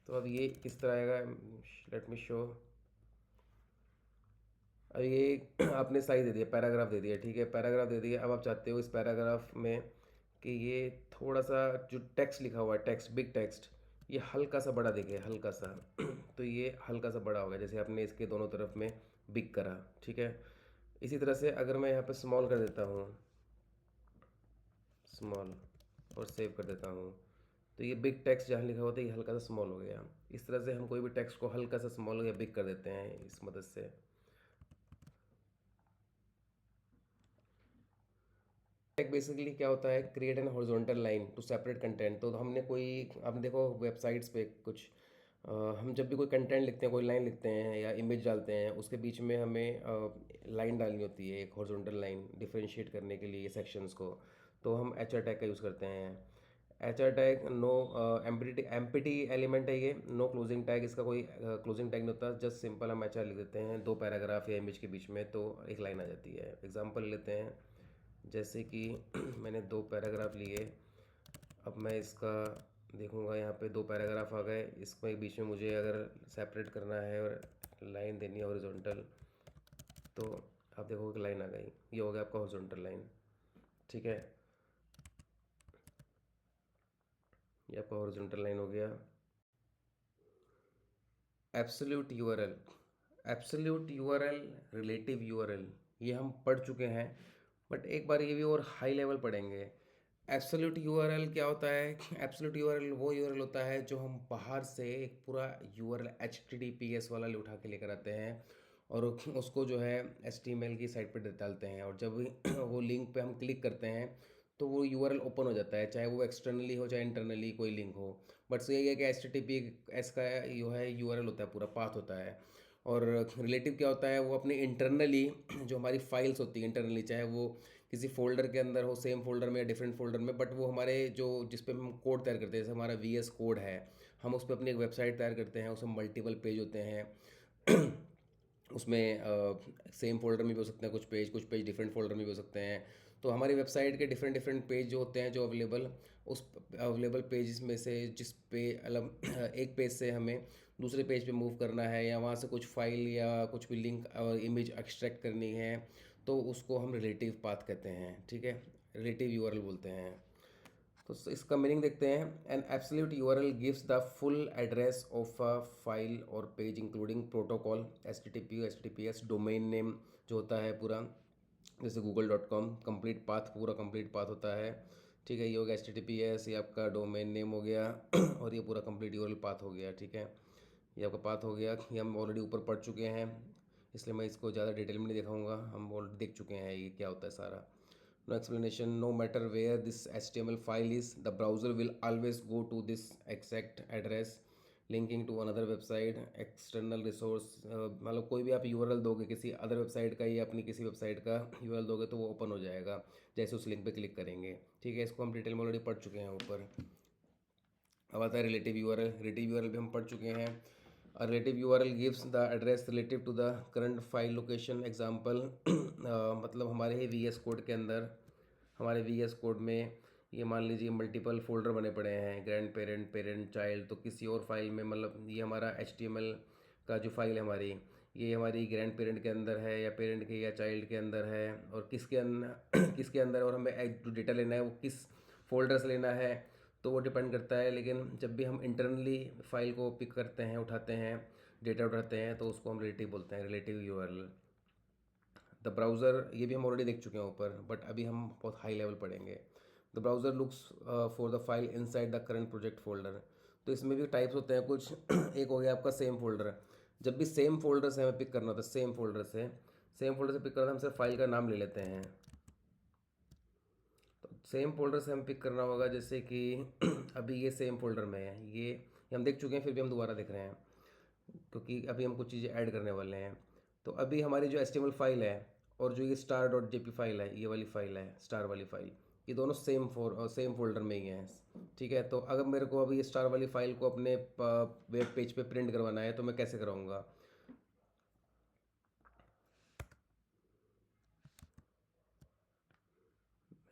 तो अब ये किस तरह आएगा, लेट मी शो। अब ये आपने साइज दे दिया, पैराग्राफ दे दिया, ठीक है, पैराग्राफ दे दिया। अब आप चाहते हो इस पैराग्राफ में कि ये थोड़ा सा जो टेक्स्ट लिखा हुआ है, टेक्स्ट बिग टेक्स्ट, ये हल्का सा बड़ा दिखे, हल्का सा तो ये हल्का सा बड़ा होगा, जैसे आपने इसके दोनों तरफ में बिग करा, ठीक है। इसी तरह से अगर मैं यहाँ पे स्मॉल कर देता हूँ, स्मॉल, और सेव कर देता हूँ, तो ये बिग टेक्स्ट जहाँ लिखा होता है ये हल्का सा स्मॉल हो गया। इस तरह से हम कोई भी टेक्स्ट को हल्का सा स्मॉल या बिग कर देते हैं इस मदद से। एक बेसिकली क्या होता है, create an horizontal line to separate content. तो हमने कोई, आपने देखो वेबसाइट्स पे कुछ हम जब भी कोई कंटेंट लिखते हैं, कोई लाइन लिखते हैं या इमेज डालते हैं, उसके बीच में हमें लाइन डालनी होती है, एक हॉरिजॉन्टल लाइन डिफरेंशिएट करने के लिए सेक्शंस को। तो हम एच आर टैग का यूज़ करते हैं। H R tag no empty element है ये, नो क्लोजिंग टैग, इसका कोई क्लोजिंग टैग नहीं होता। जस्ट सिंपल हम एच आर लिख देते हैं दो पैराग्राफ या इमेज के बीच में, तो एक लाइन आ जाती है। एग्जाम्पल लेते हैं, जैसे कि मैंने दो पैराग्राफ लिए। अब मैं इसका देखूंगा, यहाँ पे दो पैराग्राफ आ गए, इसमें बीच में मुझे अगर सेपरेट करना है और लाइन देनी है हॉरिजॉन्टल, तो आप देखो कि लाइन आ गई, ये हो गया आपका हॉरिजॉन्टल लाइन। ठीक है, ये आपका हॉरिजॉन्टल लाइन हो गया। Absolute URL, absolute URL, relative URL, ये हम पढ़ चुके हैं, बट एक बार ये भी और हाई लेवल पढ़ेंगे। एब्सोल्यूट यूआरएल क्या होता है? एब्सोल्यूट यूआरएल वो यूआरएल होता है जो हम बाहर से एक पूरा यूआरएल एचटीटीपीएस वाला उठा के लेकर आते हैं और उसको जो है एचटीएमएल की साइट पर डालते हैं, और जब वो लिंक पे हम क्लिक करते हैं तो वो यूआरएल ओपन हो जाता है, चाहे वो एक्सटर्नली हो चाहे इंटरनली कोई लिंक हो। बट सो यही है कि H T T P S का जो है यूआरएल होता है, पूरा पाथ होता है। और रिलेटिव क्या होता है? वो अपने इंटरनली जो हमारी फाइल्स होती है इंटरनली, चाहे वो किसी फोल्डर के अंदर हो, सेम फोल्डर में या डिफरेंट फोल्डर में, बट वो हमारे जो जिस पे हम कोड तैयार करते हैं, जैसे हमारा वी एस कोड है, हम उस पर अपनी एक वेबसाइट तैयार करते हैं, उसमें मल्टीपल पेज होते हैं। उसमें सेम फोल्डर में भी हो सकते हैं कुछ पेज डिफरेंट फोल्डर में भी हो सकते हैं। तो हमारी वेबसाइट के डिफरेंट डिफरेंट पेज जो होते हैं जो अवेलेबल, उस अवेलेबल पेजेस में से जिस पे अलग एक पेज से हमें दूसरे पेज पे मूव करना है, या वहाँ से कुछ फाइल या कुछ भी लिंक और इमेज एक्सट्रैक्ट करनी है, तो उसको हम रिलेटिव पाथ कहते हैं। ठीक है, रिलेटिव यूआरएल बोलते हैं। तो इसका मीनिंग देखते हैं। An absolute URL gives the full address of a file और page including protocol, HTTP HTTPS, domain name जो होता है पूरा, जैसे google.com, कंप्लीट पाथ, पूरा कंप्लीट पाथ होता है। ठीक है, ये हो गया एचटीटीपीएस, ये आपका डोमेन नेम हो गया और ये पूरा कंप्लीट यूआरएल पाथ हो गया। ठीक है, ये आपका पाथ हो गया। ये हम ऑलरेडी ऊपर पढ़ चुके हैं, इसलिए मैं इसको ज़्यादा डिटेल में नहीं दिखाऊंगा, हम ऑलरेडी देख चुके हैं ये क्या होता है सारा। No explanation, no matter where this HTML file is, the browser will always go to this exact address, linking to another website, external resource। मतलब कोई भी आप यूआरएल दोगे किसी अदर वेबसाइट का या अपनी किसी वेबसाइट का यूआरएल दोगे तो वो ओपन हो जाएगा जैसे उस लिंक पे क्लिक करेंगे। ठीक है, इसको हम डिटेल में ऑलरेडी पढ़ चुके हैं ऊपर। अब आता है रिलेटिव यूआरएल। रिलेटिव यूआरएल भी हम पढ़ चुके हैं। Relative URL gives the address relative to the current file location. Example मतलब हमारे ही वी एस कोड के अंदर, हमारे वी एस कोड में ये मान लीजिए मल्टीपल फोल्डर बने पड़े हैं, ग्रैंड पेरेंट, पेरेंट चाइल्ड, तो किसी और फाइल में, मतलब ये हमारा एच टी एम एल का जो फाइल है हमारी, ये हमारी ग्रैंड पेरेंट के अंदर है या पेरेंट के या चाइल्ड के अंदर है, और किसके अंदर किसके अंदर, और हमें जो डेटा लेना है वो किस फोल्डर से लेना है, तो वो डिपेंड करता है। लेकिन जब भी हम इंटरनली फाइल को पिक करते हैं, उठाते हैं, डेटा उठाते हैं, तो उसको हम रिलेटिव बोलते हैं, रिलेटिव यूआरएल। द ब्राउज़र, ये भी हम ऑलरेडी देख चुके हैं ऊपर, बट अभी हम बहुत हाई लेवल पढ़ेंगे। The browser looks for the file inside the current project folder. तो इसमें भी टाइप्स होते हैं कुछ। एक हो गया आपका सेम फोल्डर। जब भी सेम फोल्डर से हमें पिक करना होता है, सेम फोल्डर से पिक करना, हम सिर्फ फाइल का नाम ले लेते हैं। तो सेम फोल्डर से हम पिक करना होगा, जैसे कि अभी ये सेम फोल्डर में है, ये हम देख चुके हैं, फिर भी हम दोबारा देख रहे हैं क्योंकि अभी हम कुछ चीज़ें ऐड करने वाले हैं। तो अभी हमारी जो एच फाइल है और जो ये स्टार डॉट जेपी फाइल है, ये वाली फाइल है स्टार वाली फाइल, ये दोनों सेम फोल्डर में ही हैं। ठीक है, तो अगर मेरे को अभी ये स्टार वाली फाइल को अपने वेब पेज पे प्रिंट करवाना है तो मैं कैसे कराऊंगा?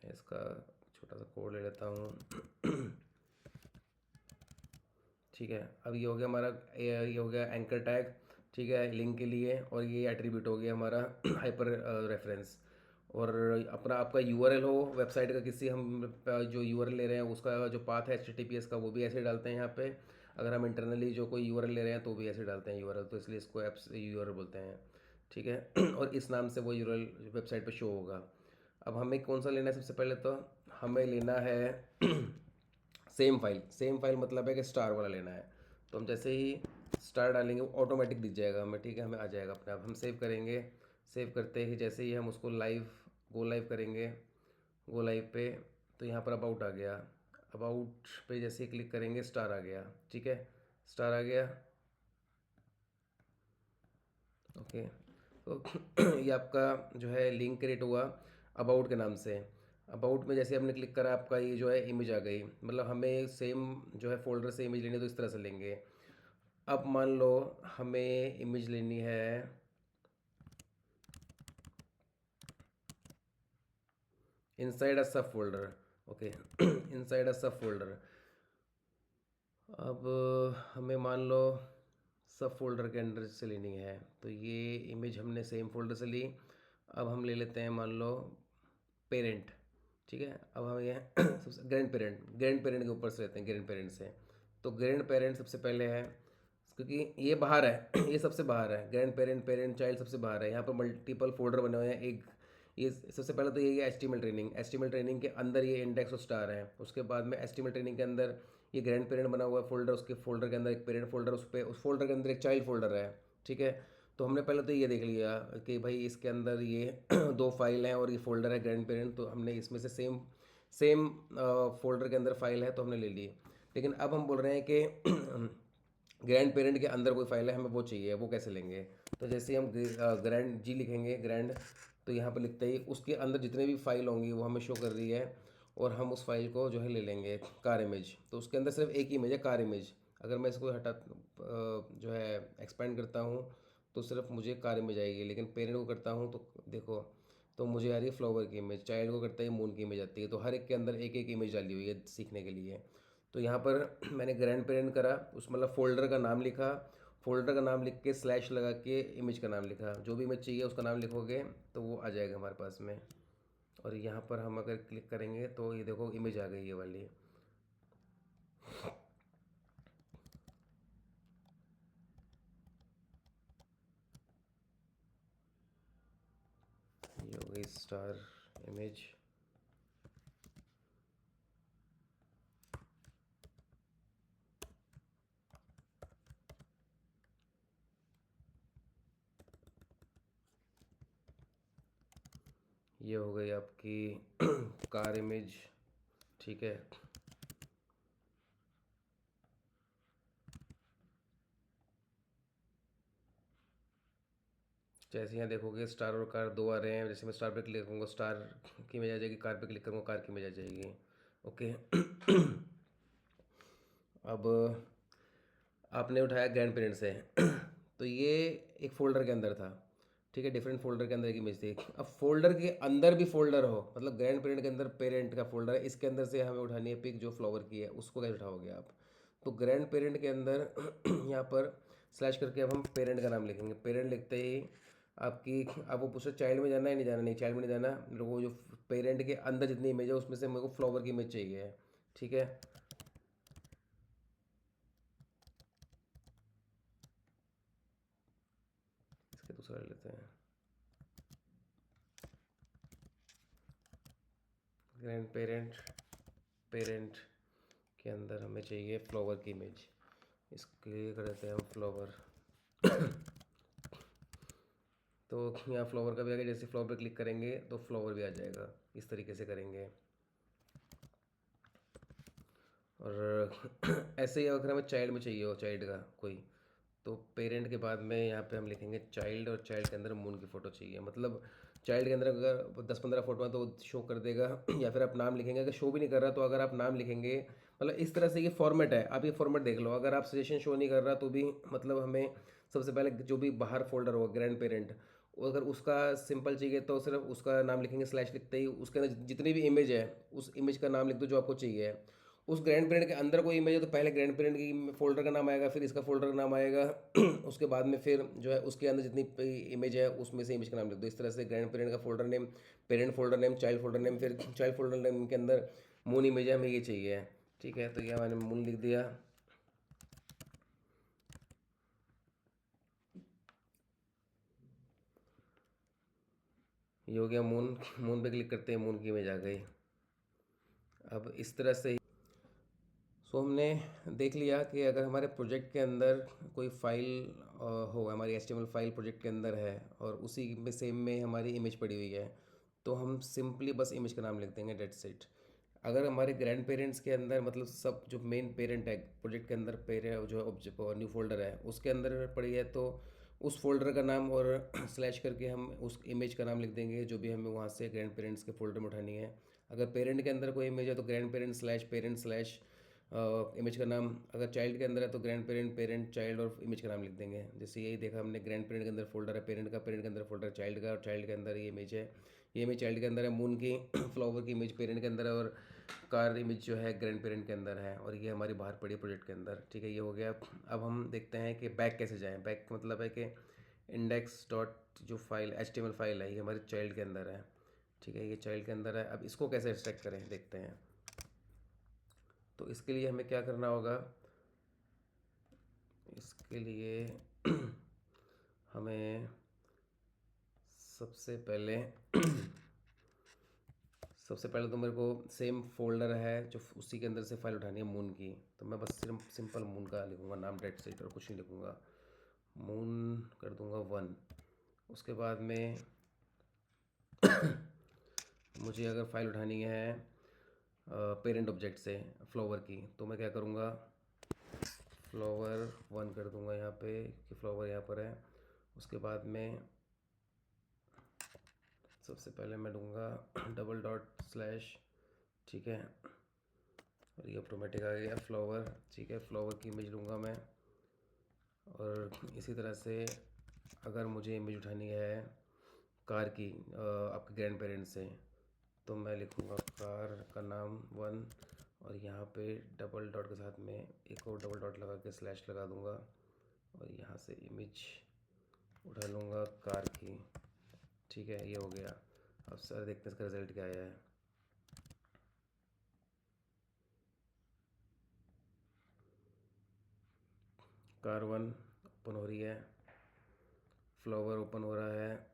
मैं इसका छोटा सा कोड ले लेता हूँ। ठीक है, अब ये हो गया हमारा, ये हो गया एंकर टैग। ठीक है, लिंक के लिए, और ये एट्रीब्यूट हो गया हमारा हाइपर रेफरेंस। और अपना आपका यूआरएल हो वेबसाइट का, किसी हम जो यूआरएल ले रहे हैं उसका जो पाथ है एचटीटीपीएस का, वो भी ऐसे डालते हैं यहाँ पे। अगर हम इंटरनली जो कोई यूआरएल ले रहे हैं तो भी ऐसे डालते हैं यूआरएल, तो इसलिए इसको एप्स यूआरएल बोलते हैं। ठीक है, और इस नाम से वो यूआरएल वेबसाइट पे शो होगा। अब हमें कौन सा लेना है? सबसे पहले तो हमें लेना है सेम फाइल मतलब है कि स्टार वाला लेना है। तो हम जैसे ही स्टार डालेंगे वो ऑटोमेटिक दिख जाएगा हमें, ठीक है, हमें आ जाएगा अपने आप। हम सेव करेंगे, सेव करते ही जैसे ही हम उसको गो लाइव करेंगे, गो लाइव पे तो यहाँ पर अबाउट आ गया। अबाउट पे जैसे ही क्लिक करेंगे स्टार आ गया, ठीक है, स्टार आ गया। ओके, तो ये आपका जो है लिंक क्रिएट हुआ अबाउट के नाम से। अबाउट में जैसे हमने क्लिक करा आपका ये जो है इमेज आ गई, मतलब हमें सेम जो है फोल्डर से इमेज लेनी है तो इस तरह से लेंगे। अब मान लो हमें इमेज लेनी है इनसाइड अ सब फोल्डर। ओके, इनसाइड अ सब फोल्डर। अब हमें मान लो सब फोल्डर के अंदर से लेनी है, तो ये इमेज हमने सेम फोल्डर से ली। अब हम ले लेते हैं मान लो पेरेंट, ठीक है। अब हम ये सबसे ग्रैंड पेरेंट के ऊपर से लेते हैं, ग्रैंड पेरेंट से। तो ग्रैंड पेरेंट सबसे पहले है, क्योंकि ये बाहर है ये सबसे बाहर है, ग्रैंड पेरेंट पेरेंट चाइल्ड सबसे बाहर है। यहाँ पर मल्टीपल फोल्डर बने हुए हैं। एक ये सबसे पहले तो ये एस्टीमल ट्रेनिंग के अंदर ये इंडेक्स और स्टार है। उसके बाद में एस्टीमल ट्रेनिंग के अंदर ये ग्रैंड पेरेंट बना हुआ है फोल्डर, उसके फोल्डर के अंदर एक पेरेंट फोल्डर, उस पर उस फोल्डर के अंदर एक चाइल्ड फोल्डर है, ठीक है। तो हमने पहले तो ये देख लिया कि भाई इसके अंदर ये दो फाइल हैं और ये फोल्डर है ग्रैंड पेरेंट, तो हमने इसमें से सेम सेम फोल्डर के अंदर फाइल है तो हमने ले ली। लेकिन अब हम बोल रहे हैं कि ग्रैंड पेरेंट के अंदर कोई फाइल है, हमें वो चाहिए, वो कैसे लेंगे। तो जैसे हम ग्रैंड जी लिखेंगे ग्रैंड, तो यहाँ पर लिखते ही उसके अंदर जितने भी फाइल होंगी वो हमें शो कर रही है, और हम उस फाइल को जो है ले लेंगे कार इमेज। तो उसके अंदर सिर्फ एक ही इमेज है, कार इमेज। अगर मैं इसको जो है एक्सपेंड करता हूँ तो सिर्फ मुझे कार इमेज आएगी, लेकिन पेरेंट को करता हूँ तो देखो, तो मुझे आ रही है फ्लावर की इमेज, चाइल्ड को करता है मून की इमेज आती है। तो हर एक के अंदर एक एक इमेज डाली हुई है सीखने के लिए। तो यहाँ पर मैंने ग्रैंड पेरेंट करा, उस मतलब फ़ोल्डर का नाम लिखा, फ़ोल्डर का नाम लिख के स्लैश लगा के इमेज का नाम लिखा, जो भी इमेज चाहिए उसका नाम लिखोगे तो वो आ जाएगा हमारे पास में। और यहाँ पर हम अगर क्लिक करेंगे तो ये देखो इमेज आ गई ये वाली। ये हो गई स्टार इमेज। ये हो गई आपकी कार इमेज, ठीक है। जैसे यहाँ देखोगे स्टार और कार दो आ रहे हैं, जैसे मैं स्टार पे क्लिक करूँगा स्टार की इमेज आ जाएगी, कार पे क्लिक करूँगा कार की इमेज आ जाएगी। ओके। अब आपने उठाया ग्रैंड पेरेंट से तो ये एक फ़ोल्डर के अंदर था, ठीक है, डिफरेंट फ़ोल्डर के अंदर एक इमेज थी। अब फ़ोल्डर के अंदर भी फ़ोल्डर हो, मतलब ग्रैंड पेरेंट के अंदर पेरेंट का फ़ोल्डर है, इसके अंदर से हमें उठानी है पिक जो फ्लावर की है, उसको कैसे उठाओगे आप। तो ग्रैंड पेरेंट के अंदर यहाँ पर स्लैश करके अब हम पेरेंट का नाम लिखेंगे। पेरेंट लिखते ही आपकी, अब वो पूछो चाइल्ड में जाना है, नहीं जाना, नहीं चाइल्ड में नहीं जाना, मेरे को जो पेरेंट के अंदर जितनी इमेज है उसमें से मेरे को फ्लावर की इमेज चाहिए, ठीक है। इसके दूसरा ले लेते हैं, ग्रैंड पेरेंट, पेरेंट के अंदर हमें चाहिए फ्लावर की इमेज, इसके लिए कर देते हैं हम फ्लावर। तो यहाँ फ्लावर का भी आ गया, जैसे फ्लावर पे क्लिक करेंगे तो फ्लावर भी आ जाएगा, इस तरीके से करेंगे। और ऐसे ही अगर हमें चाइल्ड में चाहिए हो, चाइल्ड का कोई, तो पेरेंट के बाद में यहाँ पे हम लिखेंगे चाइल्ड, और चाइल्ड के अंदर मून की फ़ोटो चाहिए। मतलब चाइल्ड के अंदर अगर 10-15 फोटो हैं तो शो कर देगा या फिर आप नाम लिखेंगे, अगर शो भी नहीं कर रहा तो अगर आप नाम लिखेंगे, मतलब इस तरह से ये फॉर्मेट है। आप ये फॉर्मेट देख लो, अगर आप सजेशन शो नहीं कर रहा तो भी मतलब हमें सबसे पहले जो भी बाहर फोल्डर होगा ग्रैंड पेरेंट, अगर उसका सिंपल चाहिए तो सिर्फ उसका नाम लिखेंगे, स्लैश लिखते ही उसके अंदर जितनी भी इमेज है उस इमेज का नाम लिख दो जो आपको चाहिए। उस ग्रैंड पेरेंट के अंदर कोई इमेज है तो पहले ग्रैंड पेरेंट की फोल्डर का नाम आएगा, फिर इसका फोल्डर का नाम आएगा उसके बाद में फिर जो है उसके अंदर जितनी इमेज है उसमें से इमेज का नाम लिख दो। इस तरह से ग्रैंड पेरेंट का folder name, parent folder name, child folder name, फिर चाइल्ड फोल्डर नेम के अंदर मून इमेज है, हमें ये चाहिए, ठीक है। तो ये मैंने मून लिख दिया। ये हो गया मून। मून पे क्लिक करते हैं, मून की इमेज आ गई। अब इस तरह से तो हमने देख लिया कि अगर हमारे प्रोजेक्ट के अंदर कोई फाइल हो, हमारी एचटीएमएल फाइल प्रोजेक्ट के अंदर है और उसी में सेम में हमारी इमेज पड़ी हुई है, तो हम सिंपली बस इमेज का नाम लिख देंगे, डेट्स इट। अगर हमारे ग्रैंड पेरेंट्स के अंदर मतलब सब जो मेन पेरेंट है प्रोजेक्ट के अंदर, पेरेंट जो ऑब्जेक्ट न्यू फोल्डर है उसके अंदर पड़ी है, तो उस फोल्डर का नाम और स्लैश करके हम उस इमेज का नाम लिख देंगे जो भी हमें वहाँ से ग्रैंड पेरेंट्स के फोल्डर में उठानी है। अगर पेरेंट के अंदर कोई इमेज है तो ग्रैंड पेरेंट स्लैश इमेज का नाम। अगर चाइल्ड के अंदर है तो ग्रैंड पेरेंट, पेरेंट, चाइल्ड और इमेज का नाम लिख देंगे। जैसे यही देखा हमने, ग्रैंड पेरेंट के अंदर फोल्डर है पेरेंट का, पेरेंट के अंदर फोल्डर चाइल्ड का, और चाइल्ड के अंदर ये इमेज है, ये इमेज चाइल्ड के अंदर है, मून की फ्लावर की इमेज पेरेंट के अंदर है, और कार इमेज जो है ग्रैंड पेरेंट के अंदर है, और ये हमारी बाहर पड़ी प्रोजेक्ट के अंदर। ठीक है, ये हो गया। अब हम देखते हैं कि बैक कैसे जाएँ। बैक मतलब है कि इंडेक्स डॉट जो फाइल HTML फाइल है ये हमारे चाइल्ड के अंदर है। ठीक है, ये चाइल्ड के अंदर है। अब इसको कैसे एक्सट्रैक्ट करें देखते हैं। तो इसके लिए हमें क्या करना होगा, इसके लिए हमें सबसे पहले तो मेरे को सेम फोल्डर है जो उसी के अंदर से फाइल उठानी है मून की, तो मैं बस सिर्फ सिंपल मून का लिखूँगा नाम, डेट सेट, और कुछ नहीं लिखूँगा। मून कर दूँगा 1। उसके बाद में मुझे अगर फाइल उठानी है पेरेंट ऑब्जेक्ट से फ्लावर की, तो मैं क्या करूँगा, फ्लावर 1 कर दूँगा यहाँ पे कि फ्लावर यहाँ पर है। उसके बाद में सबसे पहले मैं दूँगा डबल डॉट स्लैश। ठीक है, और ये ऑटोमेटिक आ गया फ्लावर। ठीक है, फ्लावर की इमेज लूँगा मैं। और इसी तरह से अगर मुझे इमेज उठानी है कार की आपके ग्रैंड पेरेंट्स से, तो मैं लिखूँगा कार का नाम 1, और यहाँ पे डबल डॉट के साथ में एक और डबल डॉट लगा के स्लैश लगा दूँगा, और यहाँ से इमेज उठा लूँगा कार की। ठीक है, ये हो गया। अब सर देखते हैं इसका रिज़ल्ट क्या आया है। कार 1 ओपन हो रही है, फ्लावर ओपन हो रहा है,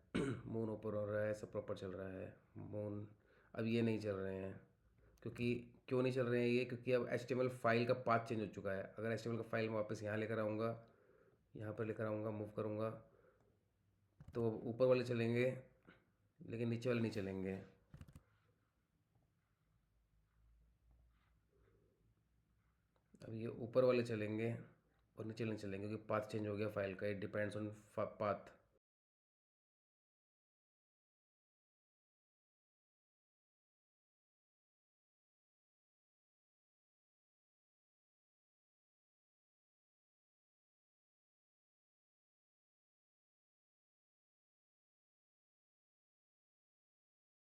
मून ओपन हो रहा है, सब प्रॉपर चल रहा है। मून, अब ये नहीं चल रहे हैं, क्योंकि क्यों नहीं चल रहे हैं ये, क्योंकि अब HTML फाइल का पाथ चेंज हो चुका है। अगर HTML का फाइल मैं वापस यहाँ लेकर आऊँगा, यहाँ पर लेकर आऊँगा, मूव करूँगा, तो ऊपर वाले चलेंगे लेकिन नीचे वाले नहीं चलेंगे। अब ये ऊपर वाले चलेंगे और नीचे नहीं चलेंगे, क्योंकि पाथ चेंज हो गया फाइल का। It depends on path.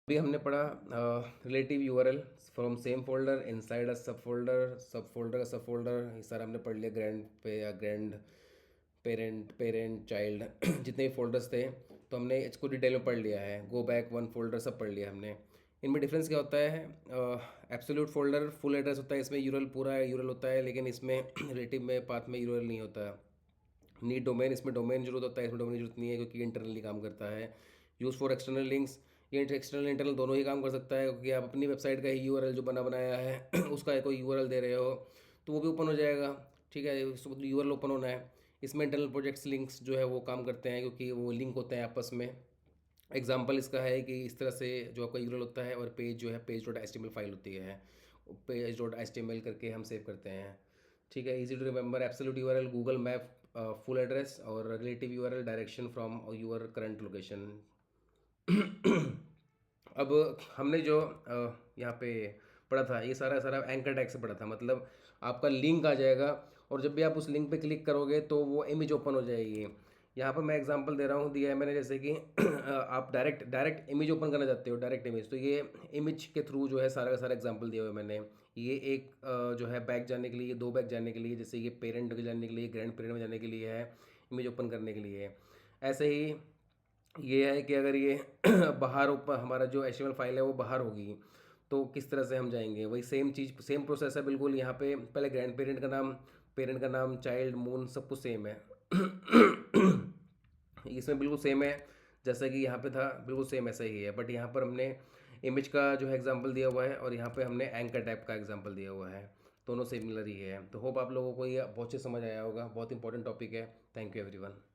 अभी हमने पढ़ा relative URL from same folder inside a सब फोल्डर का सब फोल्डर, ये सारा हमने पढ़ लिया। ग्रैंड पे या ग्रैंड पेरेंट, पेरेंट, चाइल्ड जितने भी फोल्डर्स थे, तो हमने इसको डिटेल में पढ़ लिया है। गो बैक 1 फोल्डर सब पढ़ लिया हमने। इनमें डिफरेंस क्या होता है, एब्सोल्यूट फोल्डर फुल एड्रेस होता है, इसमें यूरल पूरा यूरल होता है, लेकिन इसमें रिलेटिव में पाथ में यूरल नहीं होता। नीड डोमेन, इसमें डोमेन जरूरत होता है, इसमें डोमेन जरूरत नहीं है क्योंकि इंटरनली काम करता है। यूज़ फॉर एक्सटर्नल लिंक्स, ये एक्सटर्नल इंटरनल दोनों ही काम कर सकता है, क्योंकि आप अपनी वेबसाइट का ही यूआरएल जो बनाया है उसका कोई यूआरएल दे रहे हो तो वो भी ओपन हो जाएगा। ठीक है, यूआरएल ओपन होना है। इसमें इंटरनल प्रोजेक्ट्स लिंक्स जो है वो काम करते हैं, क्योंकि वो लिंक होते हैं आपस में। एग्जाम्पल इसका है कि इस तरह से जो आपका यूआरएल होता है, और पेज जो है पेज डॉट एच फाइल होती है, पेज डॉट एच करके हम सेव करते हैं। ठीक है, easy to remember. Absolute URL Google map full address, और relative URL direction from your current location. अब हमने जो यहाँ पे पढ़ा था, ये सारा सारा एंकर टैग से पढ़ा था। मतलब आपका लिंक आ जाएगा, और जब भी आप उस लिंक पे क्लिक करोगे तो वो इमेज ओपन हो जाएगी। यहाँ पर मैं एग्जांपल दे रहा हूँ, दिया है मैंने, जैसे कि आप डायरेक्ट इमेज ओपन करना चाहते हो, डायरेक्ट इमेज, तो ये इमेज के थ्रू जो है सारा का सारा एग्जांपल दिया हुआ है मैंने। ये एक जो है बैक जाने के लिए, ये 2 बैक जाने के लिए, जैसे ये पेरेंट के जाने के लिए, ग्रैंड पेरेंट में जाने के लिए है, इमेज ओपन करने के लिए। ऐसे ही ये है कि अगर ये बाहर ऊपर हमारा जो HTML फाइल है वो बाहर होगी, तो किस तरह से हम जाएंगे, वही सेम चीज़, सेम प्रोसेस है बिल्कुल। यहाँ पे पहले ग्रैंड पेरेंट का नाम, पेरेंट का नाम, चाइल्ड, मून, सब कुछ सेम है। इसमें बिल्कुल सेम है, जैसा कि यहाँ पे था बिल्कुल सेम ऐसा ही है, बट यहाँ पर हमने इमेज का जो है एग्जांपल दिया हुआ है, और यहाँ पे हमने एंकर टाइप का एग्जांपल दिया हुआ है। दोनों सिमिलर ही है। तो होप आप लोगों को ये बहुत अच्छे समझ आया होगा, बहुत इंपॉर्टेंट टॉपिक है। Thank you everyone.